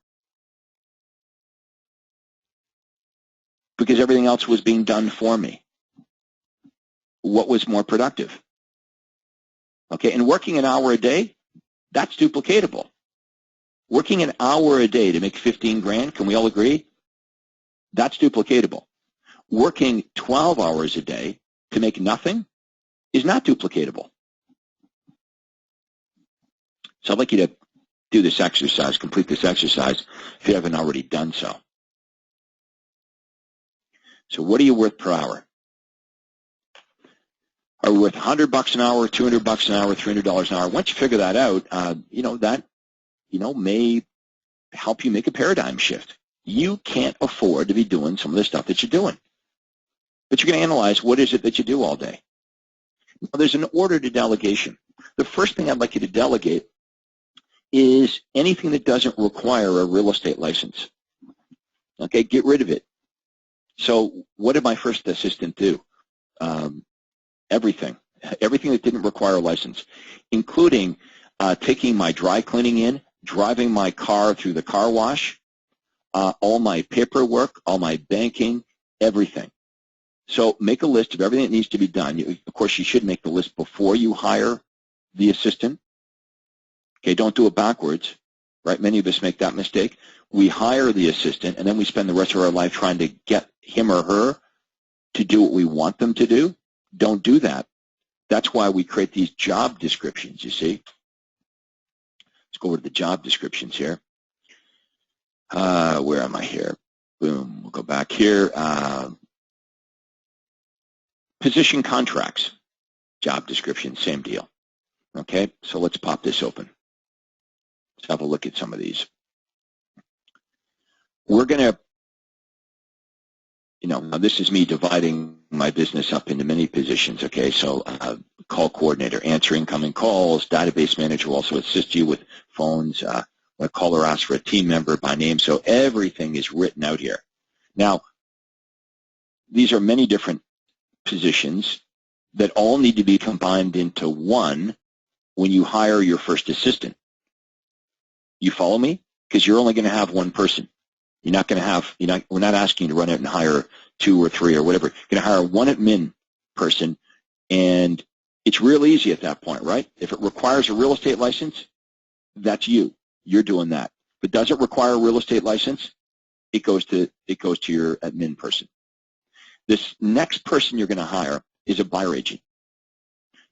because everything else was being done for me. What was more productive? Okay, and working an hour a day, that's duplicatable. Working an hour a day to make 15 grand, can we all agree? That's duplicatable. Working 12 hours a day to make nothing is not duplicatable. So I'd like you to do this exercise, complete this exercise if you haven't already done so. So what are you worth per hour? Are we worth $100 an hour, $200 an hour, $300 an hour? Once you figure that out, that may help you make a paradigm shift. You can't afford to be doing some of the stuff that you're doing. But you're going to analyze what is it that you do all day. Now, there's an order to delegation. The first thing I'd like you to delegate is anything that doesn't require a real estate license. Okay, get rid of it. So what did my first assistant do? Everything that didn't require a license, including taking my dry cleaning in, driving my car through the car wash, all my paperwork, all my banking, everything. So make a list of everything that needs to be done. Of course, you should make the list before you hire the assistant. Okay, don't do it backwards, right? Many of us make that mistake. We hire the assistant, and then we spend the rest of our life trying to get him or her to do what we want them to do. Don't do that. That's why we create these job descriptions, you see. Let's go over to the job descriptions here. Where am I here? Boom, we'll go back here. Position contracts, job description, same deal. Okay, so let's pop this open. Let's have a look at some of these. We're going to, now this is me dividing my business up into many positions, okay? So call coordinator, answer incoming calls, database manager will also assist you with phones, a caller asks for a team member by name, so everything is written out here. Now, these are many different positions that all need to be combined into one when you hire your first assistant. You follow me? Because you're only going to have one person. You're not going to have, we're not asking you to run out and hire 2 or 3 or whatever. You're going to hire one admin person, and it's real easy at that point, right? If it requires a real estate license, that's you. You're doing that. But does it require a real estate license? It goes to your admin person. This next person you're going to hire is a buyer agent.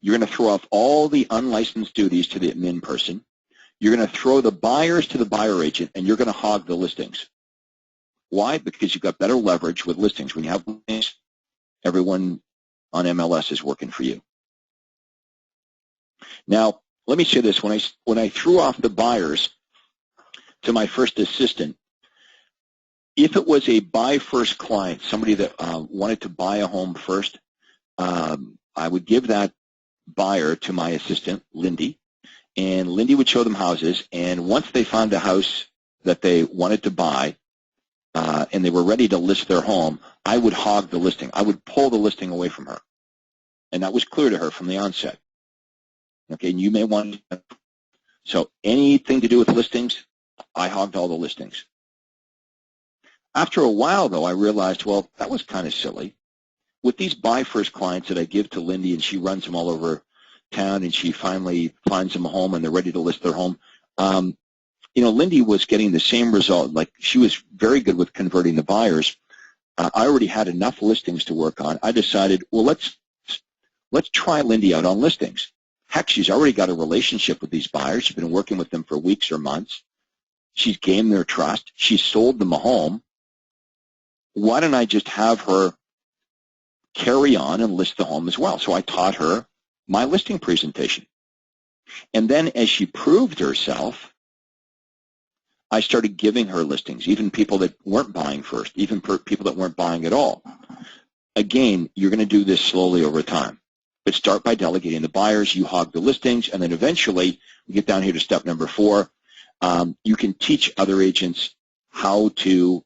You're going to throw off all the unlicensed duties to the admin person. You're going to throw the buyers to the buyer agent, and you're going to hog the listings. Why? Because you've got better leverage with listings. When you have listings, everyone on MLS is working for you. Now, let me say this. When I threw off the buyers to my first assistant, if it was a buy first client, somebody that wanted to buy a home first, I would give that buyer to my assistant, Lindy, and Lindy would show them houses, and once they found a house that they wanted to buy and they were ready to list their home, I would hog the listing. I would pull the listing away from her, and that was clear to her from the onset. Okay, and you may want to, so anything to do with listings, I hogged all the listings. After a while, though, I realized, well, that was kind of silly. With these buy first clients that I give to Lindy, and she runs them all over town, and she finally finds them a home, and they're ready to list their home. Lindy was getting the same result. Like, she was very good with converting the buyers. I already had enough listings to work on. I decided, well, let's try Lindy out on listings. Heck, she's already got a relationship with these buyers. She's been working with them for weeks or months. She's gained their trust. She's sold them a home. Why don't I just have her carry on and list the home as well? So I taught her my listing presentation. And then as she proved herself, I started giving her listings, even people that weren't buying first, even people that weren't buying at all. Again, you're going to do this slowly over time. But start by delegating the buyers, you hog the listings, and then eventually we get down here to step number 4. You can teach other agents how to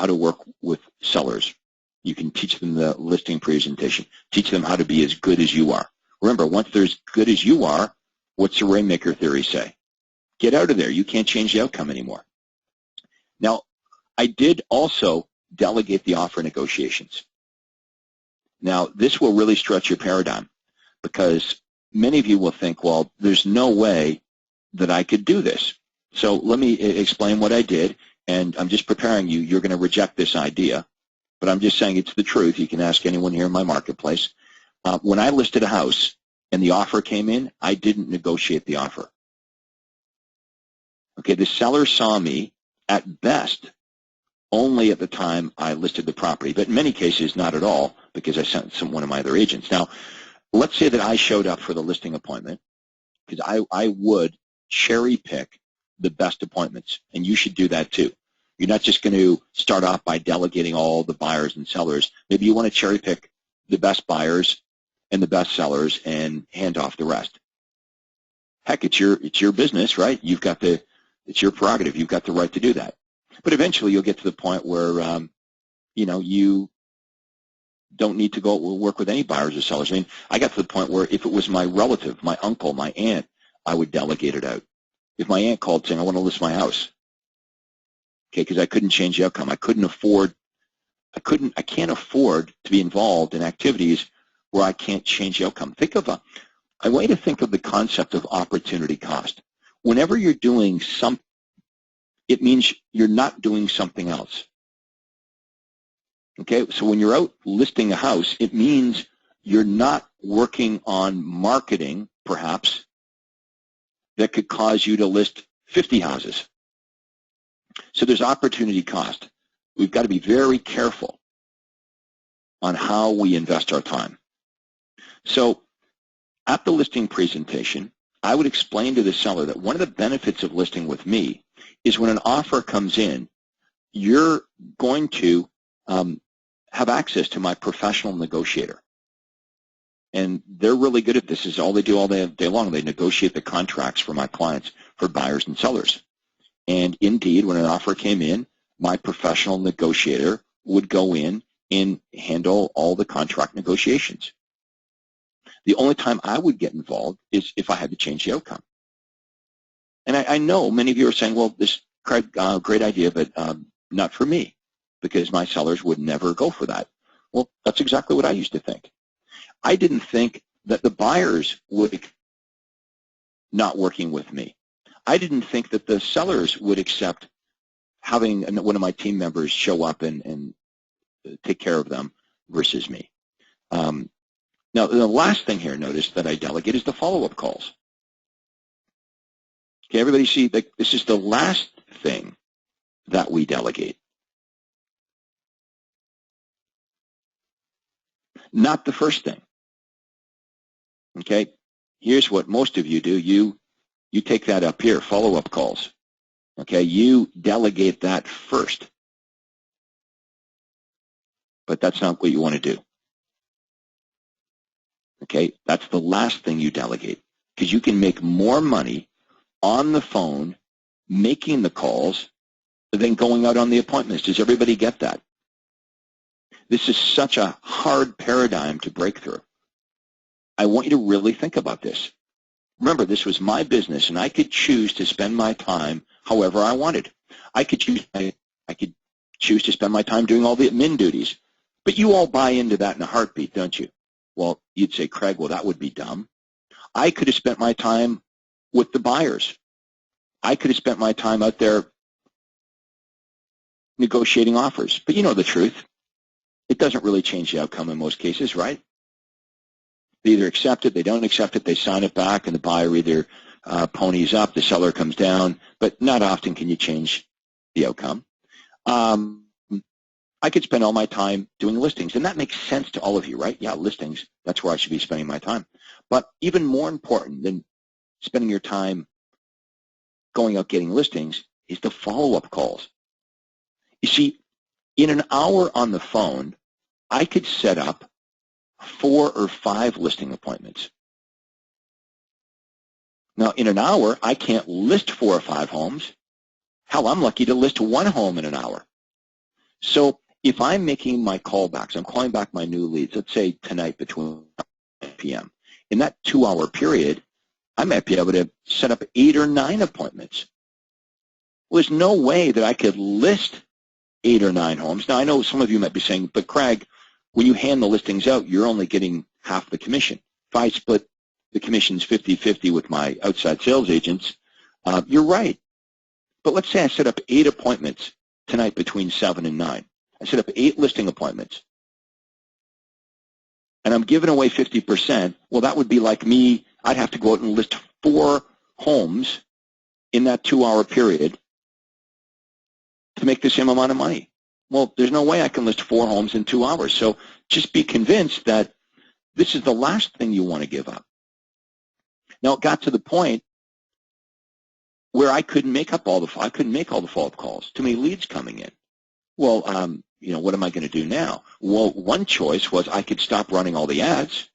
work with sellers. You can teach them the listing presentation. Teach them how to be as good as you are. Remember, once they're as good as you are, what's the Rainmaker theory say? Get out of there. You can't change the outcome anymore. Now, I did also delegate the offer negotiations. Now, this will really stretch your paradigm because many of you will think, well, there's no way that I could do this. So let me explain what I did, and I'm just preparing you. You're going to reject this idea, but I'm just saying it's the truth. You can ask anyone here in my marketplace. When I listed a house and the offer came in, I didn't negotiate the offer. Okay, the seller saw me at best only at the time I listed the property, but in many cases not at all because I sent one of my other agents. Now, let's say that I showed up for the listing appointment because I would cherry pick the best appointments, and you should do that too. You're not just going to start off by delegating all the buyers and sellers. Maybe you want to cherry pick the best buyers and the best sellers and hand off the rest. Heck, it's your business, right? It's your prerogative. You've got the right to do that. But eventually you'll get to the point where, you don't need to go work with any buyers or sellers. I mean, I got to the point where if it was my relative, my uncle, my aunt, I would delegate it out. If my aunt called saying, I want to list my house, okay, because I couldn't change the outcome. I can't afford to be involved in activities where I can't change the outcome. I want you to think of the concept of opportunity cost. Whenever you're doing something, it means you're not doing something else. Okay, so when you're out listing a house, it means you're not working on marketing, perhaps, that could cause you to list 50 houses. So there's opportunity cost. We've got to be very careful on how we invest our time. So at the listing presentation, I would explain to the seller that one of the benefits of listing with me is when an offer comes in, you're going to have access to my professional negotiator. And they're really good at this. This is all they do all day long. They negotiate the contracts for my clients, for buyers and sellers. And indeed, when an offer came in, my professional negotiator would go in and handle all the contract negotiations. The only time I would get involved is if I had to change the outcome. And I know many of you are saying, well, this Craig, great idea, but not for me, because my sellers would never go for that. Well, that's exactly what I used to think. I didn't think that the buyers would not working with me. I didn't think that the sellers would accept having one of my team members show up and take care of them versus me. Now, the last thing here, notice, that I delegate is the follow-up calls. Okay, everybody see, this is the last thing that we delegate. Not the first thing. Okay? Here's what most of you do. You take that up here, follow-up calls. Okay? You delegate that first. But that's not what you want to do. Okay? That's the last thing you delegate, because you can make more money on the phone making the calls than going out on the appointments. Does everybody get that? This is such a hard paradigm to break through. I want you to really think about this. Remember, this was my business, and I could choose to spend my time however I wanted. I could choose to spend my time doing all the admin duties. But you all buy into that in a heartbeat, don't you? Well, you'd say, Craig, well, that would be dumb. I could have spent my time with the buyers. I could have spent my time out there negotiating offers. But you know the truth. It doesn't really change the outcome in most cases, right? They either accept it, they don't accept it, they sign it back, and the buyer either ponies up, the seller comes down, but not often can you change the outcome. I could spend all my time doing listings, and that makes sense to all of you, right? Yeah, listings, that's where I should be spending my time. But even more important than spending your time going out getting listings is the follow-up calls. You see, in an hour on the phone, I could set up 4 or 5 listing appointments. Now, in an hour, I can't list 4 or 5 homes. Hell, I'm lucky to list 1 home in an hour. So if I'm making my callbacks, I'm calling back my new leads, let's say tonight between 9 p.m. In that 2-hour period, I might be able to set up 8 or 9 appointments. Well, there's no way that I could list 8 or 9 homes. Now, I know some of you might be saying, but Craig, when you hand the listings out, you're only getting half the commission. If I split the commissions 50-50 with my outside sales agents, you're right. But let's say I set up 8 appointments tonight between 7 and 9. I set up 8 listing appointments. And I'm giving away 50%. Well, that would be like me. I'd have to go out and list 4 homes in that 2-hour period to make the same amount of money. Well, there's no way I can list 4 homes in 2 hours. So just be convinced that this is the last thing you want to give up. Now, it got to the point where I couldn't make all the follow-up calls. Too many leads coming in. Well, what am I going to do now? Well, one choice was I could stop running all the ads.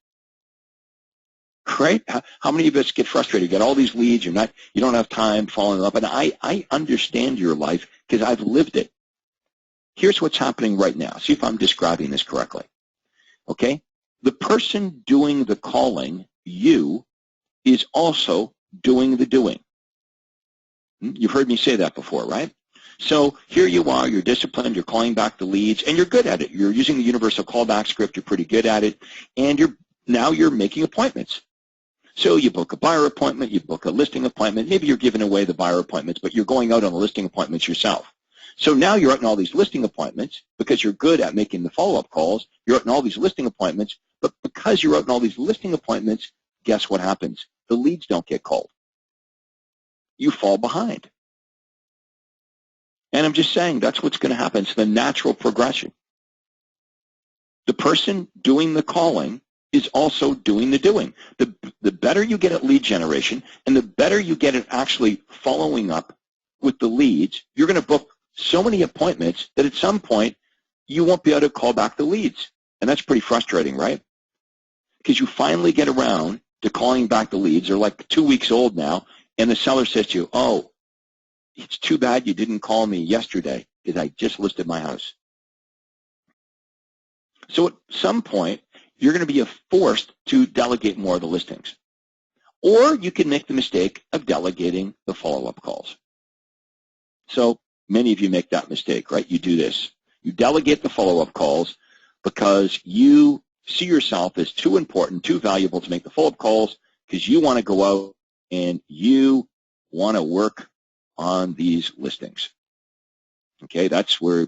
Right? How many of us get frustrated? You got all these leads. You don't have time following up. And I understand your life because I've lived it. Here's what's happening right now. See if I'm describing this correctly. Okay? The person doing the calling, you, is also doing the doing. You've heard me say that before, right? So here you are, you're disciplined, you're calling back the leads, and you're good at it. You're using the universal callback script, you're pretty good at it, and now you're making appointments. So you book a buyer appointment, you book a listing appointment, maybe you're giving away the buyer appointments, but you're going out on the listing appointments yourself. So now you're out in all these listing appointments because you're good at making the follow-up calls. You're out in all these listing appointments, but because you're out in all these listing appointments, guess what happens? The leads don't get called. You fall behind. And I'm just saying that's what's going to happen. It's the natural progression. The person doing the calling is also doing the doing. The better you get at lead generation and the better you get at actually following up with the leads, you're going to book so many appointments that at some point you won't be able to call back the leads. And that's pretty frustrating, right? Because you finally get around to calling back the leads. They're like 2 weeks old now, and the seller says to you, oh, it's too bad you didn't call me yesterday because I just listed my house. So at some point, you're going to be forced to delegate more of the listings. Or you can make the mistake of delegating the follow-up calls. So many of you make that mistake, right? You do this. You delegate the follow-up calls because you see yourself as too important, too valuable to make the follow-up calls because you want to go out and you want to work on these listings. Okay, that's where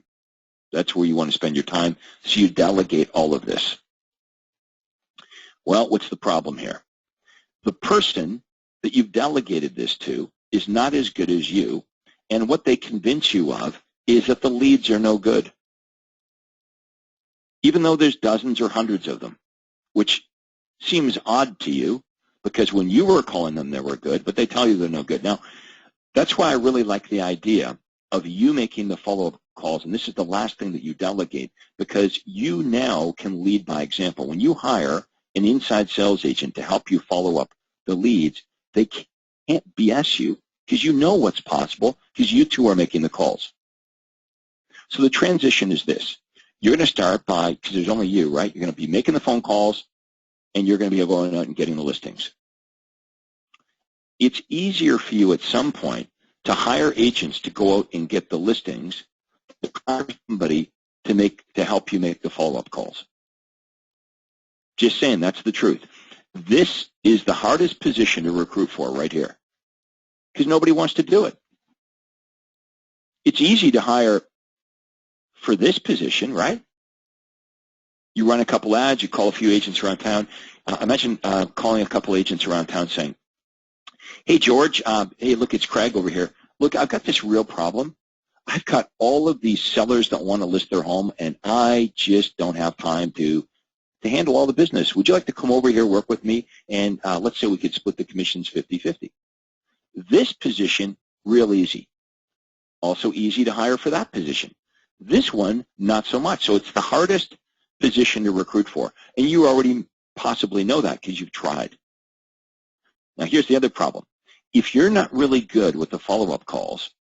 you want to spend your time. So you delegate all of this. Well, what's the problem here? The person that you've delegated this to is not as good as you, and what they convince you of is that the leads are no good, even though there's dozens or hundreds of them, which seems odd to you because when you were calling them, they were good, but they tell you they're no good. Now, that's why I really like the idea of you making the follow-up calls, and this is the last thing that you delegate, because you now can lead by example. When you hire an inside sales agent to help you follow up the leads, they can't BS you because you know what's possible because you two are making the calls. So the transition is this. You're going to start by, because there's only you, right? You're going to be making the phone calls, and you're going to be going out and getting the listings. It's easier for you at some point to hire agents to go out and get the listings, to hire somebody to help you make the follow-up calls. Just saying, that's the truth. This is the hardest position to recruit for right here because nobody wants to do it. It's easy to hire for this position, right? You run a couple ads, you call a few agents around town. Imagine calling a couple agents around town saying, hey, George, hey, look, it's Craig over here. Look, I've got this real problem. I've got all of these sellers that want to list their home, and I just don't have time to handle all the business. Would you like to come over here, work with me, and let's say we could split the commissions 50-50. This position, real easy. Also easy to hire for that position. This one, not so much. So it's the hardest position to recruit for, and you already possibly know that because you've tried. Now, here's the other problem. If you're not really good with the follow-up calls,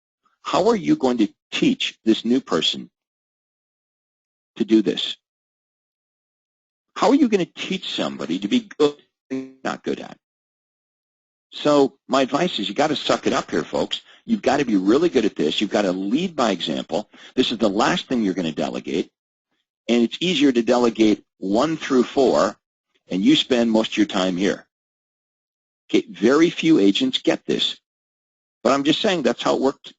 how are you going to teach this new person to do this? How are you going to teach somebody to be good and not good at? So my advice is you got to suck it up here, folks. You've got to be really good at this. You've got to lead by example. This is the last thing you're going to delegate, and it's easier to delegate 1 through 4, and you spend most of your time here. Okay, very few agents get this, but I'm just saying that's how it worked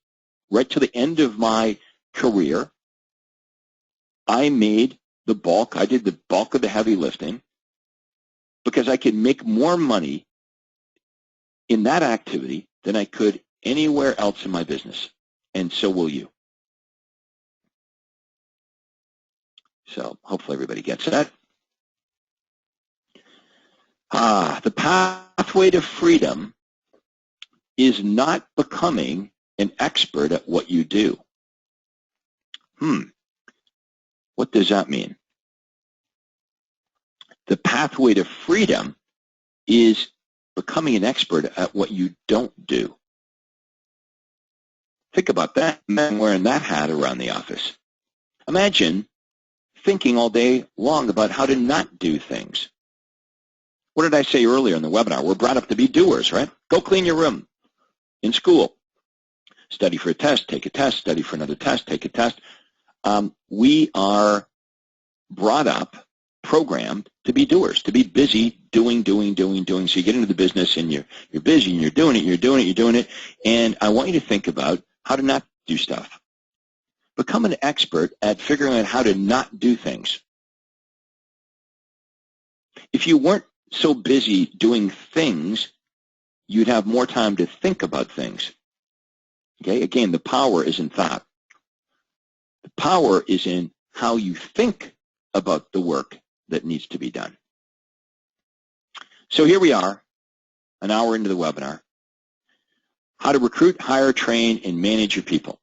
right to the end of my career. I made the bulk. I did the bulk of the heavy lifting because I could make more money in that activity than I could anywhere else in my business, and so will you. So hopefully everybody gets that. The pathway to freedom is not becoming an expert at what you do. What does that mean? The pathway to freedom is becoming an expert at what you don't do. Think about that, man wearing that hat around the office. Imagine thinking all day long about how to not do things. What did I say earlier in the webinar? We're brought up to be doers, right? Go clean your room. In school, study for a test, take a test, study for another test, take a test. We are brought up, programmed to be doers, to be busy doing. So you get into the business and you're busy and you're doing it. And I want you to think about how to not do stuff. Become an expert at figuring out how to not do things. If you weren't so busy doing things, you'd have more time to think about things. Okay, again, the power is in thought. The power is in how you think about the work that needs to be done. So here we are, an hour into the webinar. How to recruit, hire, train, and manage your people.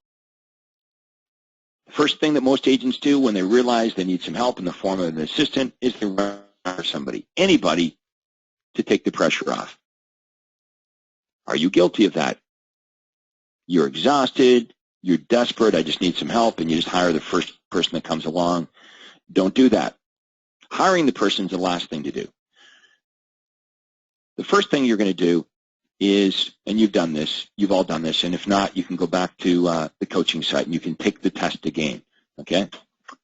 The first thing that most agents do when they realize they need some help in the form of an assistant is to hire somebody, anybody, to take the pressure off. Are you guilty of that? You're exhausted, you're desperate, I just need some help, and you just hire the first person that comes along. Don't do that. Hiring the person is the last thing to do. The first thing you're going to do is, and you've done this, you've all done this, and if not, you can go back to the coaching site and you can take the test again, okay?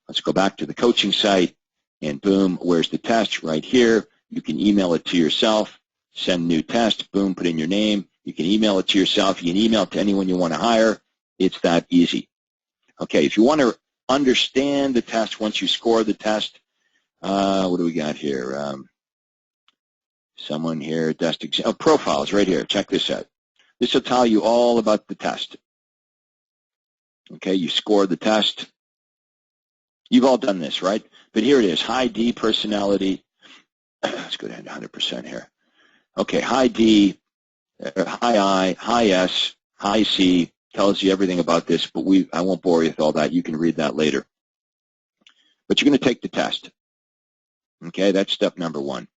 Let's go back to the coaching site, and boom, where's the test? Right here. You can email it to yourself, send new test, boom, put in your name. You can email it to yourself. You can email it to anyone you want to hire. It's that easy. Okay, if you want to understand the test once you score the test, what do we got here? Someone here, profiles right here. Check this out. This will tell you all about the test. Okay, you score the test. You've all done this, right? But here it is, high D personality. Let's go down to 100% here. Okay, high D, high I, high S, high C, tells you everything about this, but I won't bore you with all that. You can read that later. But you're going to take the test. Okay, that's step number one.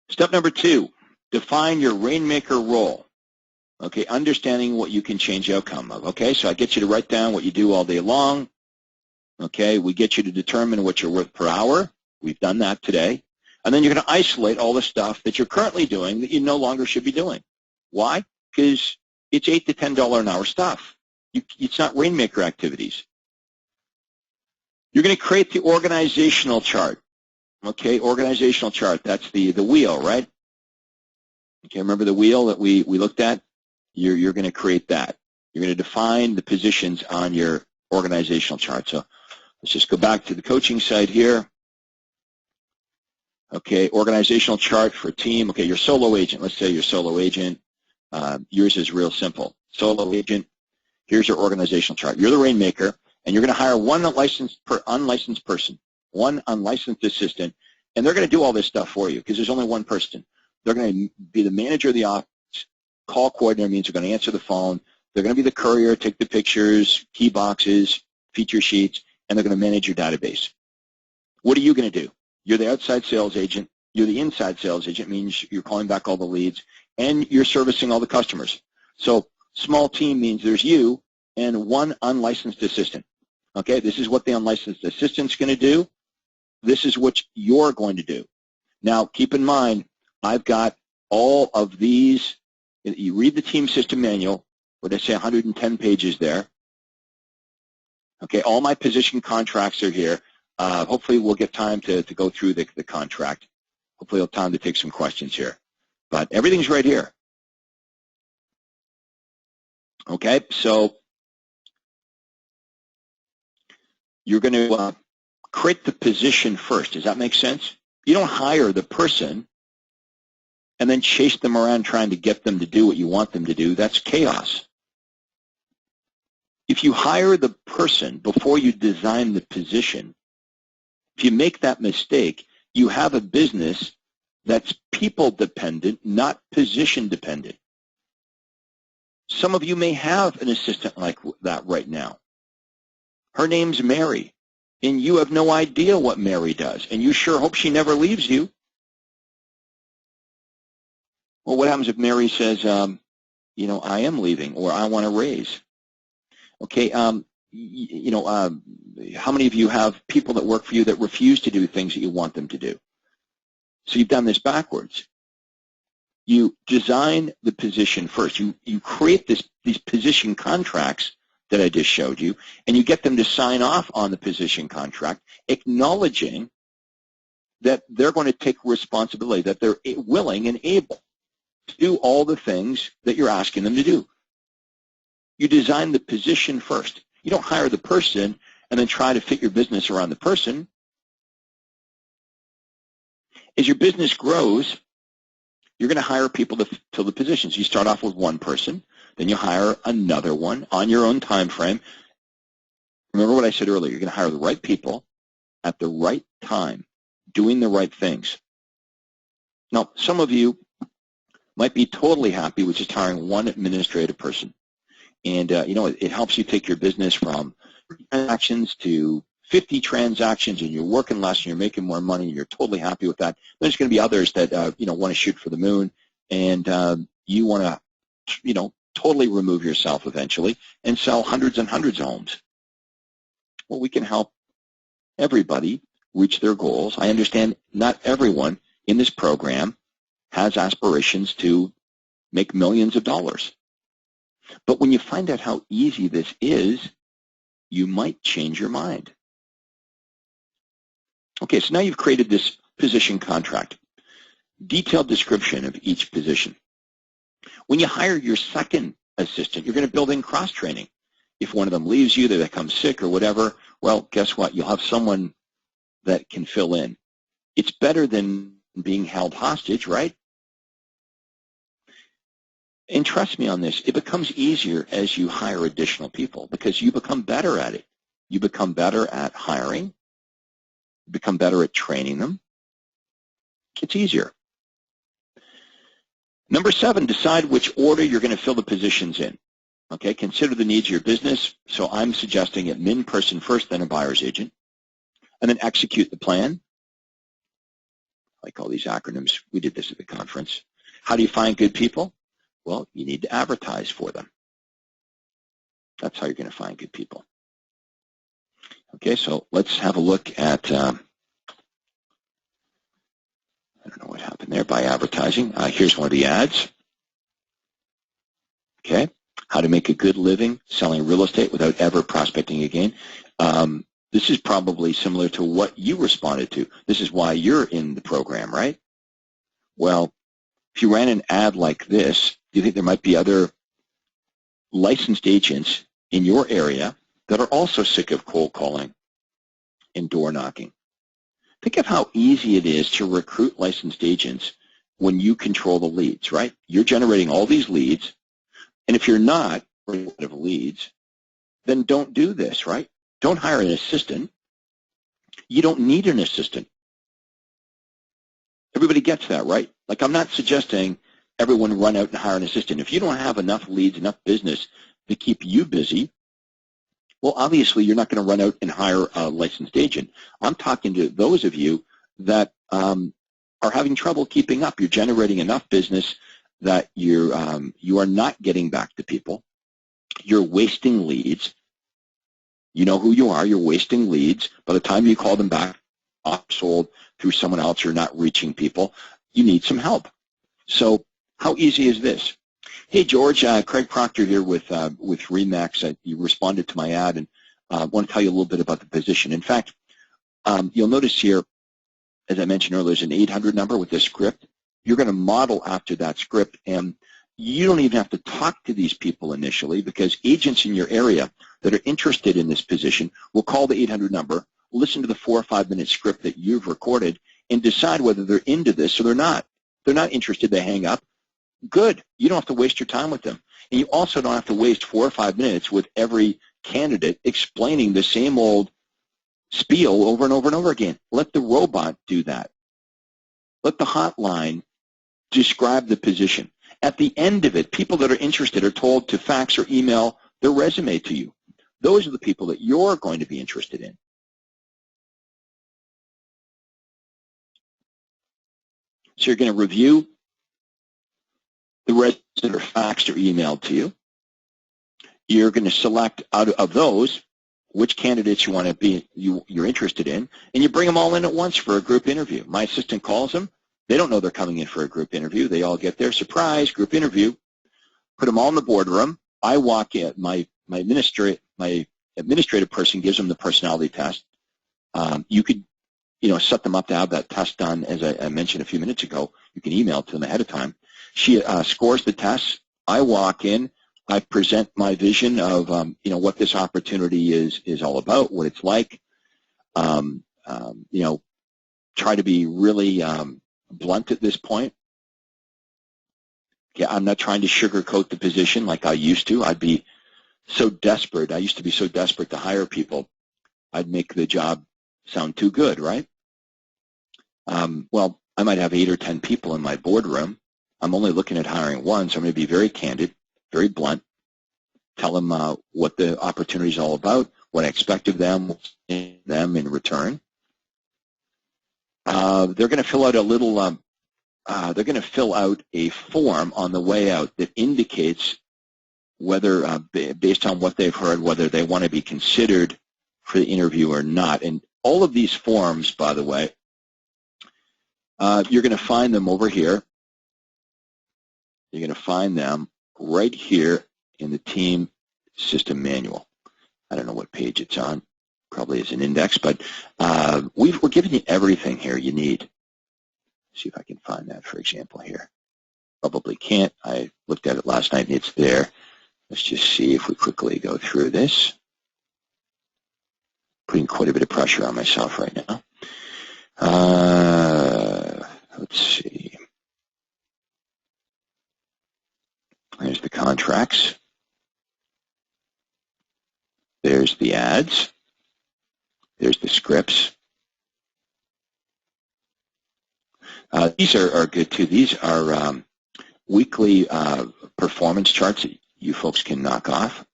Step number two, define your rainmaker role. Okay, understanding what you can change the outcome of. Okay, so I get you to write down what you do all day long. Okay, we get you to determine what you're worth per hour. We've done that today. And then you're going to isolate all the stuff that you're currently doing that you no longer should be doing. Why? Because it's $8 to $10 an hour stuff. It's not rainmaker activities. You're going to create the organizational chart. Okay, organizational chart. That's the wheel, right? Okay, remember the wheel that we looked at? You're going to create that. You're going to define the positions on your organizational chart. So let's just go back to the coaching site here. Okay, organizational chart for team. Okay, your solo agent. Let's say your solo agent. Yours is real simple. Solo agent. Here's your organizational chart. You're the rainmaker, and you're going to hire one unlicensed person, one unlicensed assistant, and they're going to do all this stuff for you because there's only one person. They're going to be the manager of the office. Call coordinator means they're going to answer the phone. They're going to be the courier, take the pictures, key boxes, feature sheets, and they're going to manage your database. What are you going to do? You're the outside sales agent. You're the inside sales agent, means you're calling back all the leads, and you're servicing all the customers. So small team means there's you and one unlicensed assistant. Okay, this is what the unlicensed assistant's going to do. This is what you're going to do. Now, keep in mind, I've got all of these. You read the team system manual, what I say, 110 pages there. Okay, all my position contracts are here. Hopefully we'll get time to go through the contract. Hopefully we'll have time to take some questions here. But everything's right here. Okay, so you're going to create the position first. Does that make sense? You don't hire the person and then chase them around trying to get them to do what you want them to do. That's chaos. If you hire the person before you design the position, if you make that mistake, you have a business that's people-dependent, not position-dependent. Some of you may have an assistant like that right now. Her name's Mary, and you have no idea what Mary does, and you sure hope she never leaves you. Well, what happens if Mary says, you know, I am leaving, or I want a raise? Okay, how many of you have people that work for you that refuse to do things that you want them to do? So you've done this backwards. You design the position first. You create these position contracts that I just showed you, and you get them to sign off on the position contract, acknowledging that they're going to take responsibility, that they're willing and able to do all the things that you're asking them to do. You design the position first. You don't hire the person and then try to fit your business around the person. As your business grows, you're going to hire people to fill the positions. You start off with one person, then you hire another one on your own time frame. Remember what I said earlier, you're going to hire the right people at the right time, doing the right things. Now, some of you might be totally happy with just hiring one administrative person. And, it helps you take your business from transactions to 50 transactions, and you're working less and you're making more money, and you're totally happy with that. There's going to be others that, want to shoot for the moon, and you want to, totally remove yourself eventually and sell hundreds and hundreds of homes. Well, we can help everybody reach their goals. I understand not everyone in this program has aspirations to make millions of dollars. But when you find out how easy this is, you might change your mind. Okay, so now you've created this position contract. Detailed description of each position. When you hire your second assistant, you're going to build in cross-training. If one of them leaves you, they become sick or whatever, well, guess what? You'll have someone that can fill in. It's better than being held hostage, right? And trust me on this, it becomes easier as you hire additional people because you become better at it. You become better at hiring, you become better at training them. It gets easier. Number 7, decide which order you're going to fill the positions in. Okay, consider the needs of your business. So I'm suggesting admin person first, then a buyer's agent, and then execute the plan. I like all these acronyms. We did this at the conference. How do you find good people? Well, you need to advertise for them. That's how you're going to find good people. Okay, so let's have a look at, I don't know what happened there by advertising. Here's one of the ads. Okay, how to make a good living selling real estate without ever prospecting again. This is probably similar to what you responded to. This is why you're in the program, right? Well, if you ran an ad like this, do you think there might be other licensed agents in your area that are also sick of cold calling and door knocking? Think of how easy it is to recruit licensed agents when you control the leads, right? You're generating all these leads, and if you're not getting rid of leads, then don't do this, right? Don't hire an assistant. You don't need an assistant. Everybody gets that, right? Like, I'm not suggesting everyone run out and hire an assistant. If you don't have enough leads, enough business to keep you busy, well, obviously, you're not going to run out and hire a licensed agent. I'm talking to those of you that are having trouble keeping up. You're generating enough business that you are not getting back to people. You're wasting leads. You know who you are. You're wasting leads. By the time you call them back, sold through someone else, you're not reaching people. You need some help. So how easy is this? Hey, George, Craig Proctor here with RE/MAX. You responded to my ad, and I want to tell you a little bit about the position. In fact, you'll notice here, as I mentioned earlier, there's an 800 number with this script. You're going to model after that script, and you don't even have to talk to these people initially because agents in your area that are interested in this position will call the 800 number, listen to the 4 or 5 minute script that you've recorded, and decide whether they're into this or they're not. They're not interested, they hang up. Good. You don't have to waste your time with them. And you also don't have to waste 4 or 5 minutes with every candidate explaining the same old spiel over and over and over again. Let the robot do that. Let the hotline describe the position. At the end of it, people that are interested are told to fax or email their resume to you. Those are the people that you're going to be interested in. So you're going to review the resumes that are faxed or emailed to you. You're going to select out of those which candidates you want to be you're interested in, and you bring them all in at once for a group interview. My assistant calls them. They don't know they're coming in for a group interview. They all get their surprise group interview. Put them all in the boardroom. I walk in. My administrative person gives them the personality test. You could, set them up to have that test done, as I mentioned a few minutes ago. You can email it to them ahead of time. She scores the test. I walk in. I present my vision of, what this opportunity is all about, what it's like. Try to be really blunt at this point. Yeah, I'm not trying to sugarcoat the position like I used to. I'd be so desperate. I used to be so desperate to hire people. I'd make the job sound too good, right? Well, I might have 8 or 10 people in my boardroom. I'm only looking at hiring one, so I'm going to be very candid, very blunt, tell them what the opportunity is all about, what I expect of them in return. They're going to fill out a little, they're going to fill out a form on the way out that indicates whether, based on what they've heard, whether they want to be considered for the interview or not. And all of these forms, by the way, you're going to find them over here. You're going to find them right here in the team system manual. I don't know what page it's on. Probably is an index, but we're giving you everything here you need. Let's see if I can find that, for example, here. Probably can't. I looked at it last night and it's there. Let's just see if we quickly go through this. Putting quite a bit of pressure on myself right now. Let's see. contracts. There's the ads. There's the scripts. These are good too. These are weekly performance charts that you folks can knock off.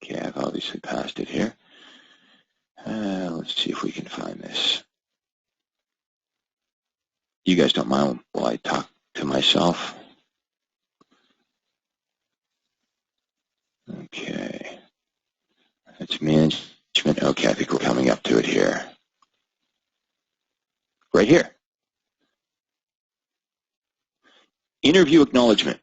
Okay, I've obviously passed it here. Let's see if we can find this. You guys don't mind while I talk to myself? Okay. That's management. Okay, I think we're coming up to it here. Right here. Interview acknowledgement.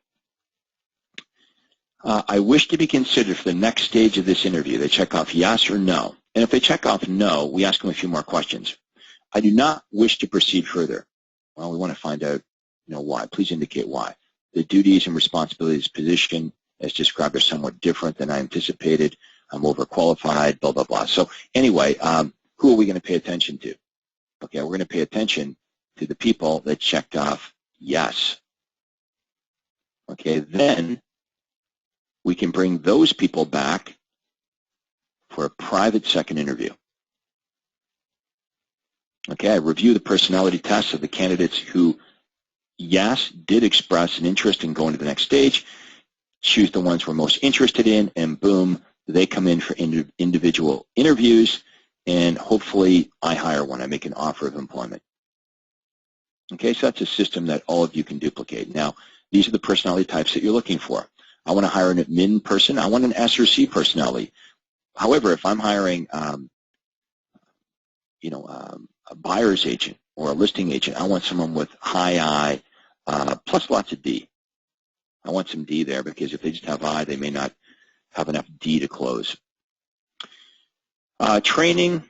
I wish to be considered for the next stage of this interview. They check off yes or no. And if they check off no, we ask them a few more questions. I do not wish to proceed further. Well, we want to find out, why. Please indicate why. The duties and responsibilities position as described are somewhat different than I anticipated. I'm overqualified, blah, blah, blah. So anyway, who are we going to pay attention to? Okay, we're going to pay attention to the people that checked off yes. Okay, then we can bring those people back for a private second interview. Okay, I review the personality tests of the candidates who, yes, did express an interest in going to the next stage, choose the ones we're most interested in, and boom, they come in for individual interviews, and hopefully I hire one. I make an offer of employment. Okay, so that's a system that all of you can duplicate. Now, these are the personality types that you're looking for. I want to hire an admin person. I want an S or C personality. However, if I'm hiring, a buyer's agent or a listing agent, I want someone with high I plus lots of D. I want some D there because if they just have I, they may not have enough D to close. Training.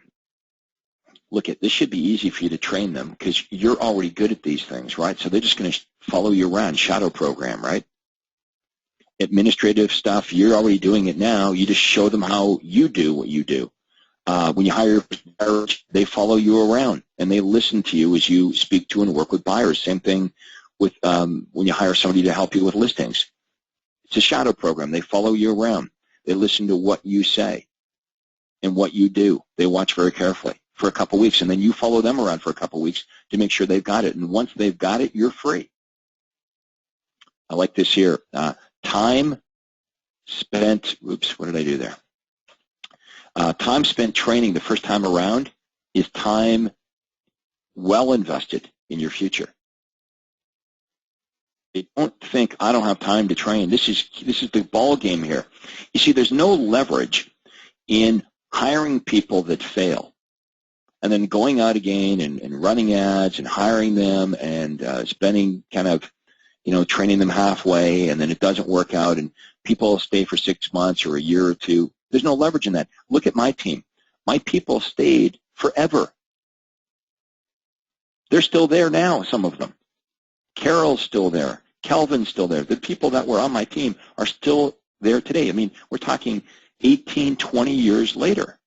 Look, this should be easy for you to train them because you're already good at these things, right? So they're just going to follow you around, shadow program, right? Administrative stuff, you're already doing it now. You just show them how you do what you do. When you hire buyers, they follow you around and they listen to you as you speak to and work with buyers. Same thing with when you hire somebody to help you with listings. It's a shadow program. They follow you around. They listen to what you say and what you do. They watch very carefully for a couple weeks, and then you follow them around for a couple weeks to make sure they've got it. And once they've got it, you're free. I like this here. Time spent, oops, what did I do there? Time spent training the first time around is time well invested in your future. Don't think I don't have time to train. This is the ball game here. You see, there's no leverage in hiring people that fail and then going out again and running ads and hiring them and spending kind of, training them halfway, and then it doesn't work out and people stay for 6 months or a year or two. There's no leverage in that. Look at my team. My people stayed forever. They're still there now, some of them. Carol's still there. Kelvin's still there. The people that were on my team are still there today. I mean, we're talking 18, 20 years later.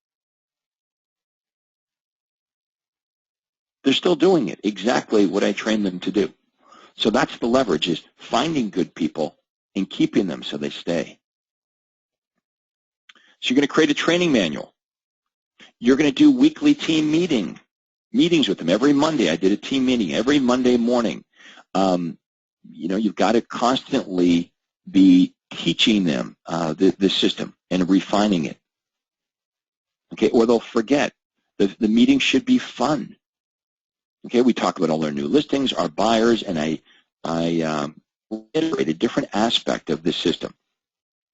They're still doing it, exactly what I trained them to do. So that's the leverage, is finding good people and keeping them so they stay. So you're going to create a training manual. You're going to do weekly team meetings with them. Every Monday, I did a team meeting every Monday morning. You've got to constantly be teaching them the system and refining it. Okay, or they'll forget. The meeting should be fun. Okay, we talk about all our new listings, our buyers, and I iterate a different aspect of this system.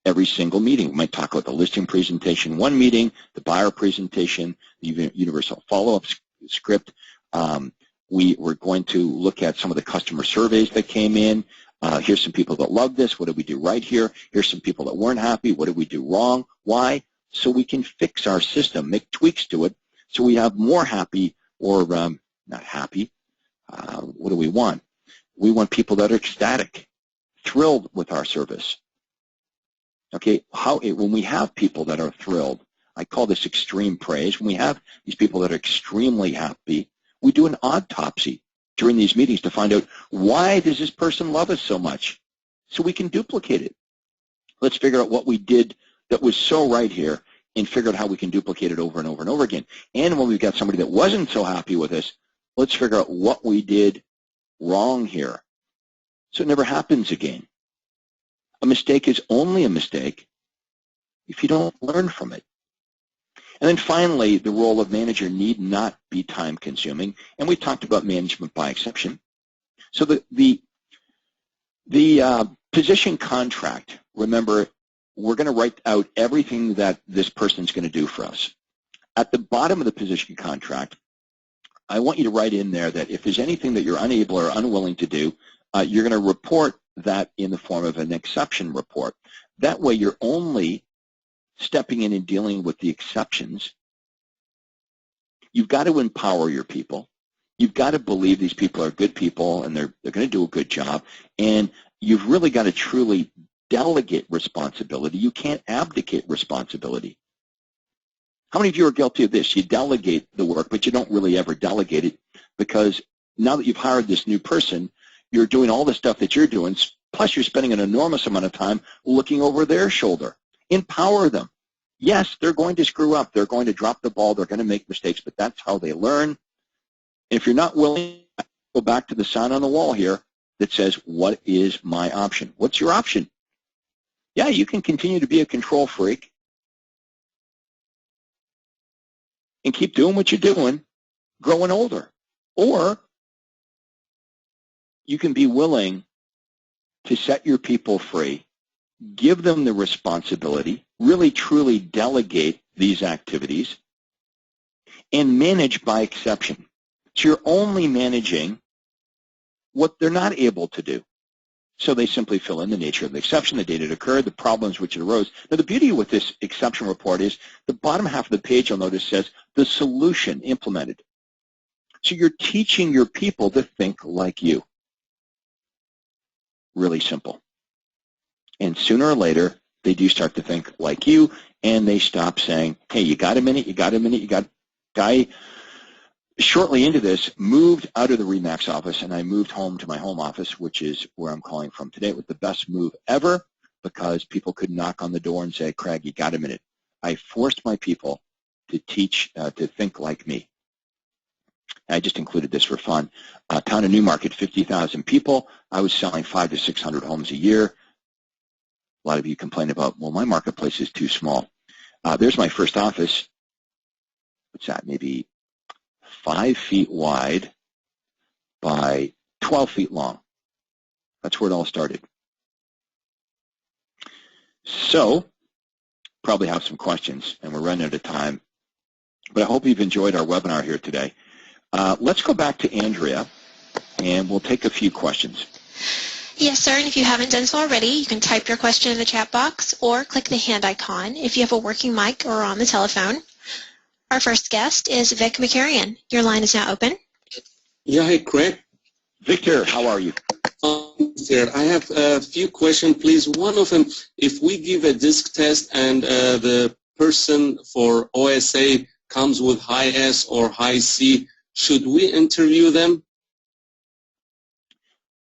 Every single meeting. We might talk about the listing presentation one meeting, the buyer presentation, the universal follow-up script. We're going to look at some of the customer surveys that came in. Here's some people that love this. What did we do right here? Here's some people that weren't happy. What did we do wrong? Why? So we can fix our system, make tweaks to it, so we have more happy or not happy. What do we want? We want people that are ecstatic, thrilled with our service. Okay, when we have people that are thrilled, I call this extreme praise. When we have these people that are extremely happy, we do an autopsy during these meetings to find out, why does this person love us so much? so we can duplicate it. Let's figure out what we did that was so right here and figure out how we can duplicate it over and over and over again. And when we've got somebody that wasn't so happy with us, let's figure out what we did wrong here so it never happens again. A mistake is only a mistake if you don't learn from it. And then finally, the role of manager need not be time-consuming. And we talked about management by exception. So the position contract, remember, we're going to write out everything that this person's going to do for us. At the bottom of the position contract, I want you to write in there that if there's anything that you're unable or unwilling to do, you're going to report that in the form of an exception report. That way you're only stepping in and dealing with the exceptions. You've got to empower your people. You've got to believe these people are good people and they're going to do a good job. And you've really got to truly delegate responsibility. You can't abdicate responsibility. How many of you are guilty of this? You delegate the work, but you don't really ever delegate it because now that you've hired this new person, you're doing all the stuff that you're doing, plus you're spending an enormous amount of time looking over their shoulder. Empower them. Yes, they're going to screw up. They're going to drop the ball. They're going to make mistakes, but that's how they learn. And if you're not willing, go back to the sign on the wall here that says, what is my option? What's your option? Yeah, you can continue to be a control freak and keep doing what you're doing, growing older. Or you can be willing to set your people free, give them the responsibility, really truly delegate these activities, and manage by exception. So you're only managing what they're not able to do. So they simply fill in the nature of the exception, the date it occurred, the problems which it arose. Now the beauty with this exception report is the bottom half of the page you'll notice says the solution implemented. So you're teaching your people to think like you. Really simple. And sooner or later, they do start to think like you, and they stop saying, hey, you got a minute, you got a minute, you got... Guy, shortly into this, moved out of the RE/MAX office, and I moved home to my home office, which is where I'm calling from today. It was the best move ever because people could knock on the door and say, Craig, you got a minute. I forced my people to teach, to think like me. I just included this for fun. Town of Newmarket, 50,000 people. I was selling 500 to 600 homes a year. A lot of you complain about, well, my marketplace is too small. There's my first office. What's that? Maybe 5 feet wide by 12 feet long. That's where it all started. So, probably have some questions, and we're running out of time. But I hope you've enjoyed our webinar here today. Let's go back to Andrea, and we'll take a few questions. Yes, sir, and if you haven't done so already, you can type your question in the chat box or click the hand icon if you have a working mic or on the telephone. Our first guest is Vic McCarrion. Your line is now open. Yeah, hi, Craig. Victor, how are you? Sir, I have a few questions, please. One of them, if we give a disc test and the person for OSA comes with high S or high C, should we interview them?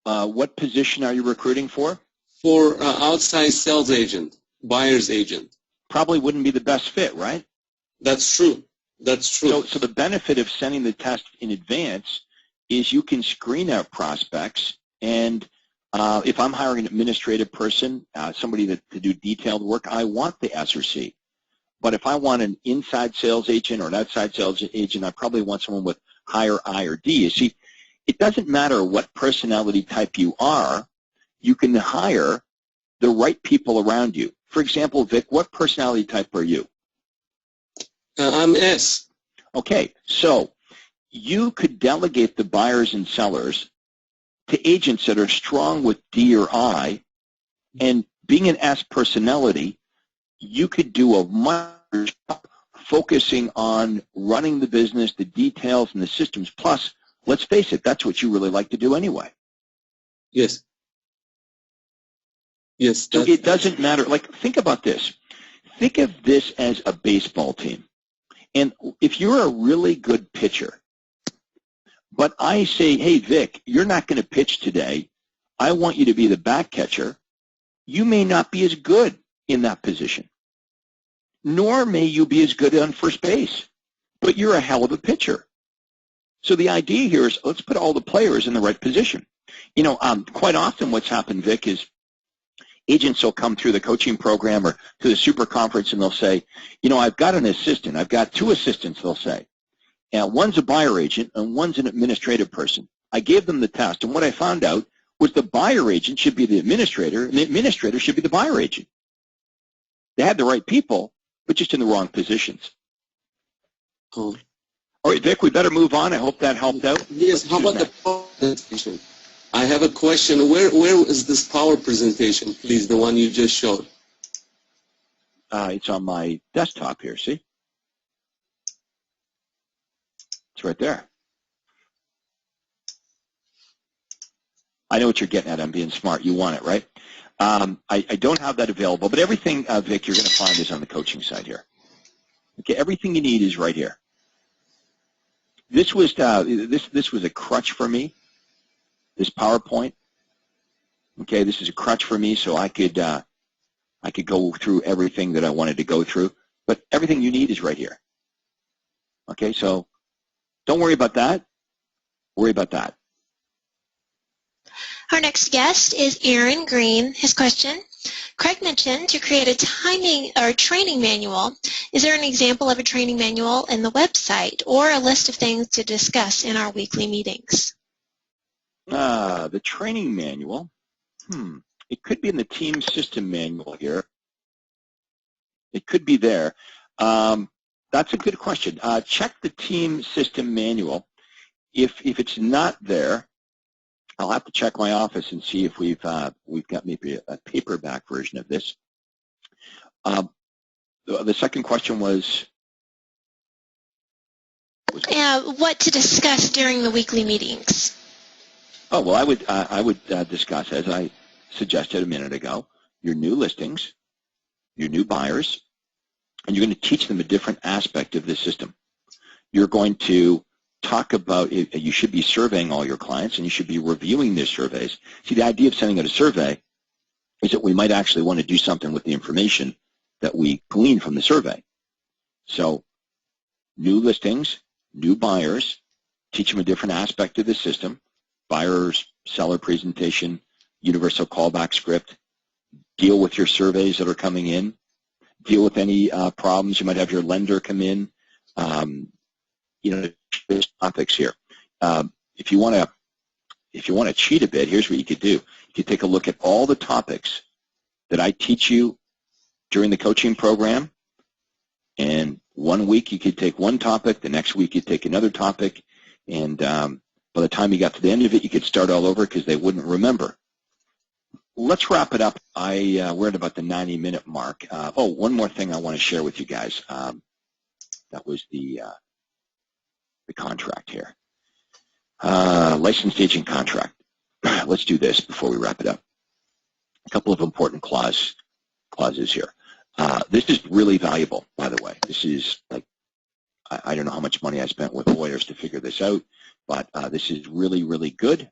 What position are you recruiting for? For outside sales agent, buyer's agent. Probably wouldn't be the best fit, right? That's true. That's true. So the benefit of sending the test in advance is you can screen out prospects, and if I'm hiring an administrative person, somebody to do detailed work, I want the S or C. But if I want an inside sales agent or an outside sales agent, I probably want someone with higher I or D. You see, it doesn't matter what personality type you are, you can hire the right people around you. For example, Vic, what personality type are you? I'm S. Okay, so you could delegate the buyers and sellers to agents that are strong with D or I, and being an S personality, you could do a much better job focusing on running the business, the details, and the systems. Plus, let's face it, that's what you really like to do anyway. Yes. Yes. So it doesn't matter. Like, think about this. Think of this as a baseball team. And if you're a really good pitcher, but I say, hey, Vic, you're not going to pitch today. I want you to be the back catcher. you may not be as good in that position, nor may you be as good on first base, but you're a hell of a pitcher. So the idea here is let's put all the players in the right position. You know, quite often what's happened, Vic, is agents will come through the coaching program or to the super conference and they'll say, you know, I've got an assistant. I've got 2 assistants, they'll say. And one's a buyer agent and one's an administrative person. I gave them the test, and what I found out was the buyer agent should be the administrator and the administrator should be the buyer agent. They had the right people, but just in the wrong positions. Cool. All right, Vic, we better move on. I hope that helped out. Yes, how about the power presentation? I have a question. Where is this power presentation, please, the one you just showed? It's on my desktop here, see? It's right there. I know what you're getting at. I'm being smart. You want it, right? I don't have that available, but everything, Vic, you're going to find is on the coaching side here. Okay, everything you need is right here. This was this was a crutch for me. This PowerPoint. Okay, this is a crutch for me, so I could go through everything that I wanted to go through. But everything you need is right here. Okay, so don't worry about that. Worry about that. Our next guest is Aaron Green. His question, Craig mentioned to create a timing or training manual. Is there an example of a training manual in the website or a list of things to discuss in our weekly meetings? The training manual. It could be in the team system manual here. It could be there. That's a good question. Check the team system manual. If it's not there, I'll have to check my office and see if we've got maybe a paperback version of this. The second question was what to discuss during the weekly meetings. Oh, well, I would discuss, as I suggested a minute ago, your new listings, your new buyers, and you're going to teach them a different aspect of the system. You're going to talk about you should be surveying all your clients and you should be reviewing their surveys. See, the idea of sending out a survey is that we might actually want to do something with the information that we glean from the survey. So new listings, new buyers, teach them a different aspect of the system, buyers, seller presentation, universal callback script, deal with your surveys that are coming in, deal with any problems. You might have your lender come in. You know, there's topics here. If you want to cheat a bit, here's what you could do. You could take a look at all the topics that I teach you during the coaching program, and one week you could take one topic, the next week you'd take another topic, and by the time you got to the end of it, you could start all over because they wouldn't remember. Let's wrap it up. We're at about the 90-minute mark. Oh, one more thing I want to share with you guys. That was the contract here. Licensed agent contract. Let's do this before we wrap it up. A couple of important clauses here. This is really valuable, by the way. This is like, I don't know how much money I spent with lawyers to figure this out, but this is really, really good,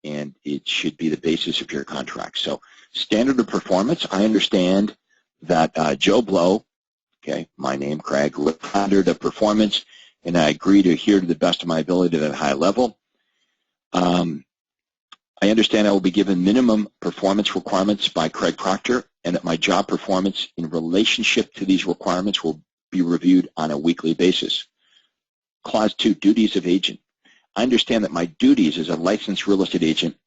and it should be the basis of your contract. So standard of performance, I understand that Joe Blow, okay, my name, Craig, standard of performance, and I agree to adhere to the best of my ability at a high level. I understand I will be given minimum performance requirements by Craig Proctor, and that my job performance in relationship to these requirements will be reviewed on a weekly basis. Clause 2, duties of agent. I understand that my duties as a licensed real estate agent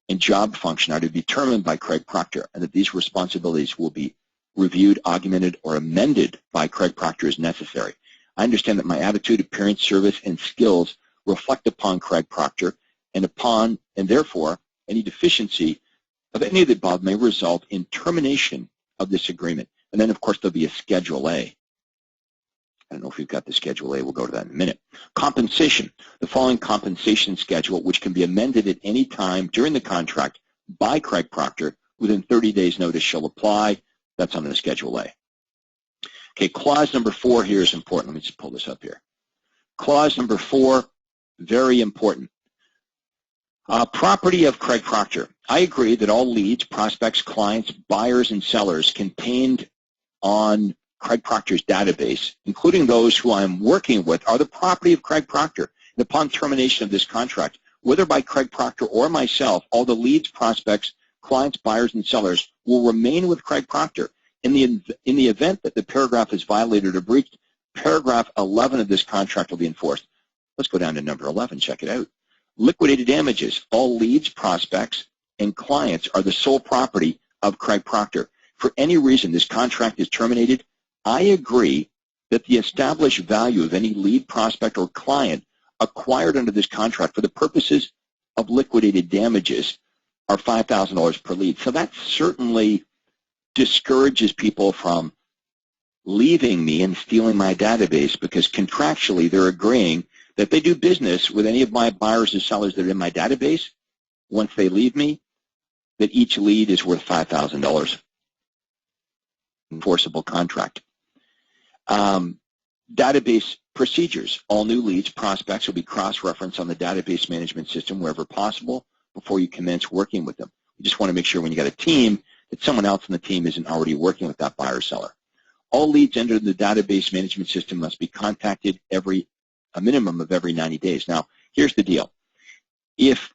and job function are to be determined by Craig Proctor, and that these responsibilities will be reviewed, augmented, or amended by Craig Proctor as necessary. I understand that my attitude, appearance, service, and skills reflect upon Craig Proctor, and therefore any deficiency of any of the above may result in termination of this agreement. And then, of course, there'll be a Schedule A. I don't know if we've got the Schedule A. We'll go to that in a minute. Compensation. The following compensation schedule, which can be amended at any time during the contract by Craig Proctor within 30 days' notice, shall apply. That's on the Schedule A. Okay, clause number 4 here is important. Let me just pull this up here. Clause number 4, very important. Property of Craig Proctor. I agree that all leads, prospects, clients, buyers, and sellers contained on Craig Proctor's database, including those who I'm working with, are the property of Craig Proctor. And upon termination of this contract, whether by Craig Proctor or myself, all the leads, prospects, clients, buyers, and sellers will remain with Craig Proctor. In the event that the paragraph is violated or breached, paragraph 11 of this contract will be enforced. Let's go down to number 11. Check it out. Liquidated damages. All leads, prospects, and clients are the sole property of Craig Proctor. For any reason this contract is terminated, I agree that the established value of any lead, prospect, or client acquired under this contract for the purposes of liquidated damages are $5,000 per lead. So that certainly discourages people from leaving me and stealing my database, because contractually they're agreeing that if they do business with any of my buyers and sellers that are in my database, once they leave me, that each lead is worth $5,000. Enforceable contract. Database procedures. All new leads, prospects will be cross-referenced on the database management system wherever possible before you commence working with them. You just want to make sure when you got a team that someone else in the team isn't already working with that buyer or seller. All leads entered in the database management system must be contacted a minimum of every 90 days. Now, here's the deal. If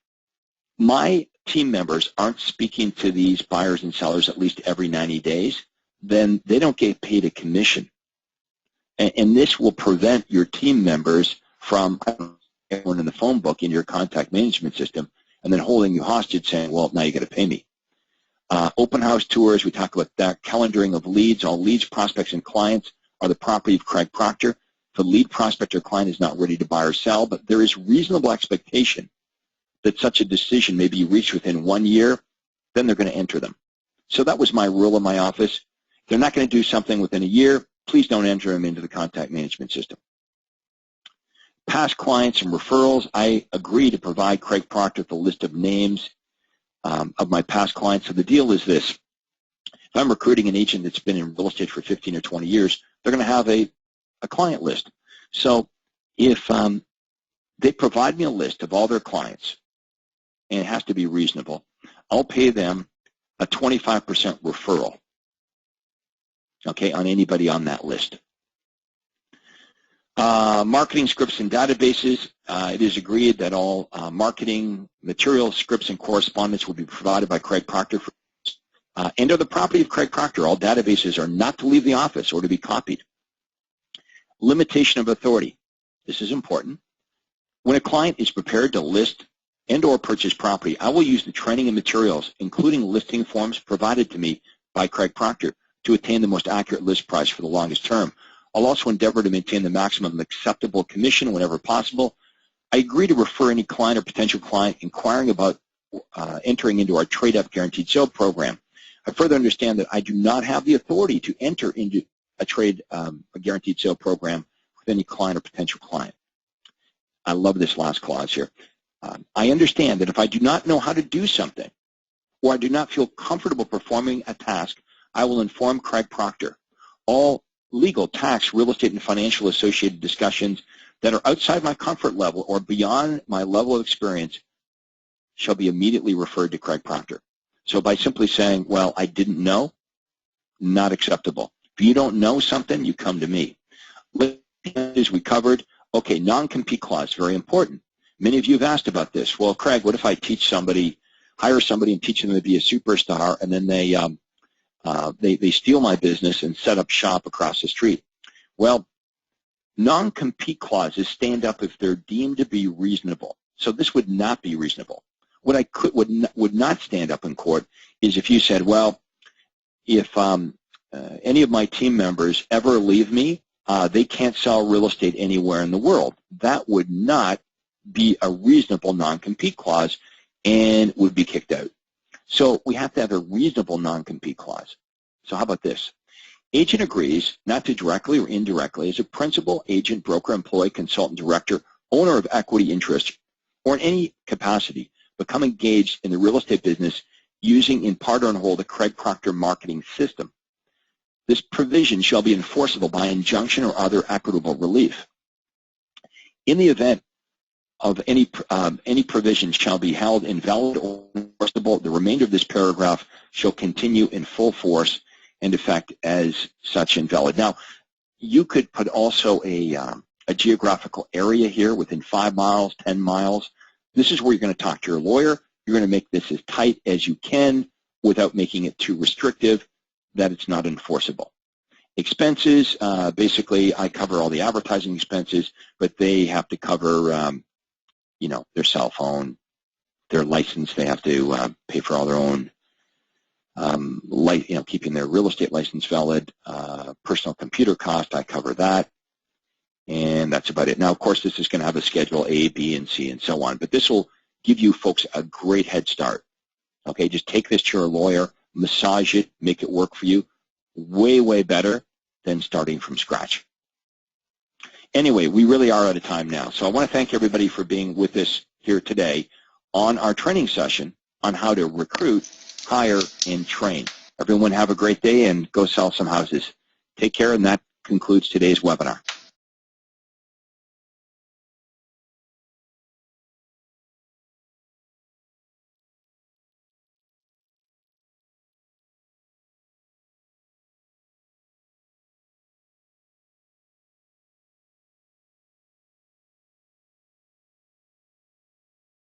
my team members aren't speaking to these buyers and sellers at least every 90 days, then they don't get paid a commission. And this will prevent your team members from everyone in the phone book in your contact management system and then holding you hostage saying, well, now you got to pay me. Open house tours, we talk about that. Calendaring of leads. All leads, prospects, and clients are the property of Craig Proctor. If a lead, prospect, or client is not ready to buy or sell, but there is reasonable expectation that such a decision may be reached within 1 year, then they're going to enter them. So that was my rule in my office. If they're not going to do something within a year, please don't enter them into the contact management system. Past clients and referrals. I agree to provide Craig Proctor with a list of names of my past clients. So the deal is this. If I'm recruiting an agent that's been in real estate for 15 or 20 years, they're going to have a client list. So if they provide me a list of all their clients, and it has to be reasonable, I'll pay them a 25% referral, okay, on anybody on that list. Marketing scripts and databases. It is agreed that all marketing materials, scripts, and correspondence will be provided by Craig Proctor and are the property of Craig Proctor. All databases are not to leave the office or to be copied. Limitation of authority. This is important. When a client is prepared to list and or purchase property, I will use the training and materials, including listing forms provided to me by Craig Proctor, to attain the most accurate list price for the longest term. I'll also endeavor to maintain the maximum acceptable commission whenever possible. I agree to refer any client or potential client inquiring about entering into our trade-up guaranteed sale program. I further understand that I do not have the authority to enter into a guaranteed sale program with any client or potential client. I love this last clause here. I understand that if I do not know how to do something or I do not feel comfortable performing a task, I will inform Craig Proctor. All legal, tax, real estate, and financial associated discussions that are outside my comfort level or beyond my level of experience shall be immediately referred to Craig Proctor. So by simply saying, well, I didn't know, not acceptable. If you don't know something, you come to me. As we covered, okay, non-compete clause, very important. Many of you have asked about this. Well, Craig, what if I hire somebody and teach them to be a superstar, and then they steal my business and set up shop across the street? Well, non-compete clauses stand up if they're deemed to be reasonable. So this would not be reasonable. What I would not stand up in court is if you said, well, if any of my team members ever leave me, they can't sell real estate anywhere in the world. That would not be a reasonable non-compete clause and would be kicked out. So we have to have a reasonable non-compete clause. So how about this? Agent agrees not to directly or indirectly, as a principal, agent, broker, employee, consultant, director, owner of equity interest, or in any capacity, become engaged in the real estate business using in part or in whole the Craig Proctor marketing system. This provision shall be enforceable by injunction or other equitable relief. In the event of any provision shall be held invalid or enforceable. The remainder of this paragraph shall continue in full force and effect as such invalid. Now, you could put also a geographical area here within 5 miles, 10 miles. This is where you're going to talk to your lawyer. You're going to make this as tight as you can without making it too restrictive that it's not enforceable. Expenses, basically I cover all the advertising expenses, but they have to cover you know, their cell phone, their license. They have to pay for all their own, you know, keeping their real estate license valid. Personal computer cost, I cover that, and that's about it. Now, of course, this is going to have a schedule A, B, and C, and so on, but this will give you folks a great head start. Okay, just take this to your lawyer, massage it, make it work for you. Way, way better than starting from scratch. Anyway, we really are out of time now, so I want to thank everybody for being with us here today on our training session on how to recruit, hire, and train. Everyone have a great day and go sell some houses. Take care, and that concludes today's webinar.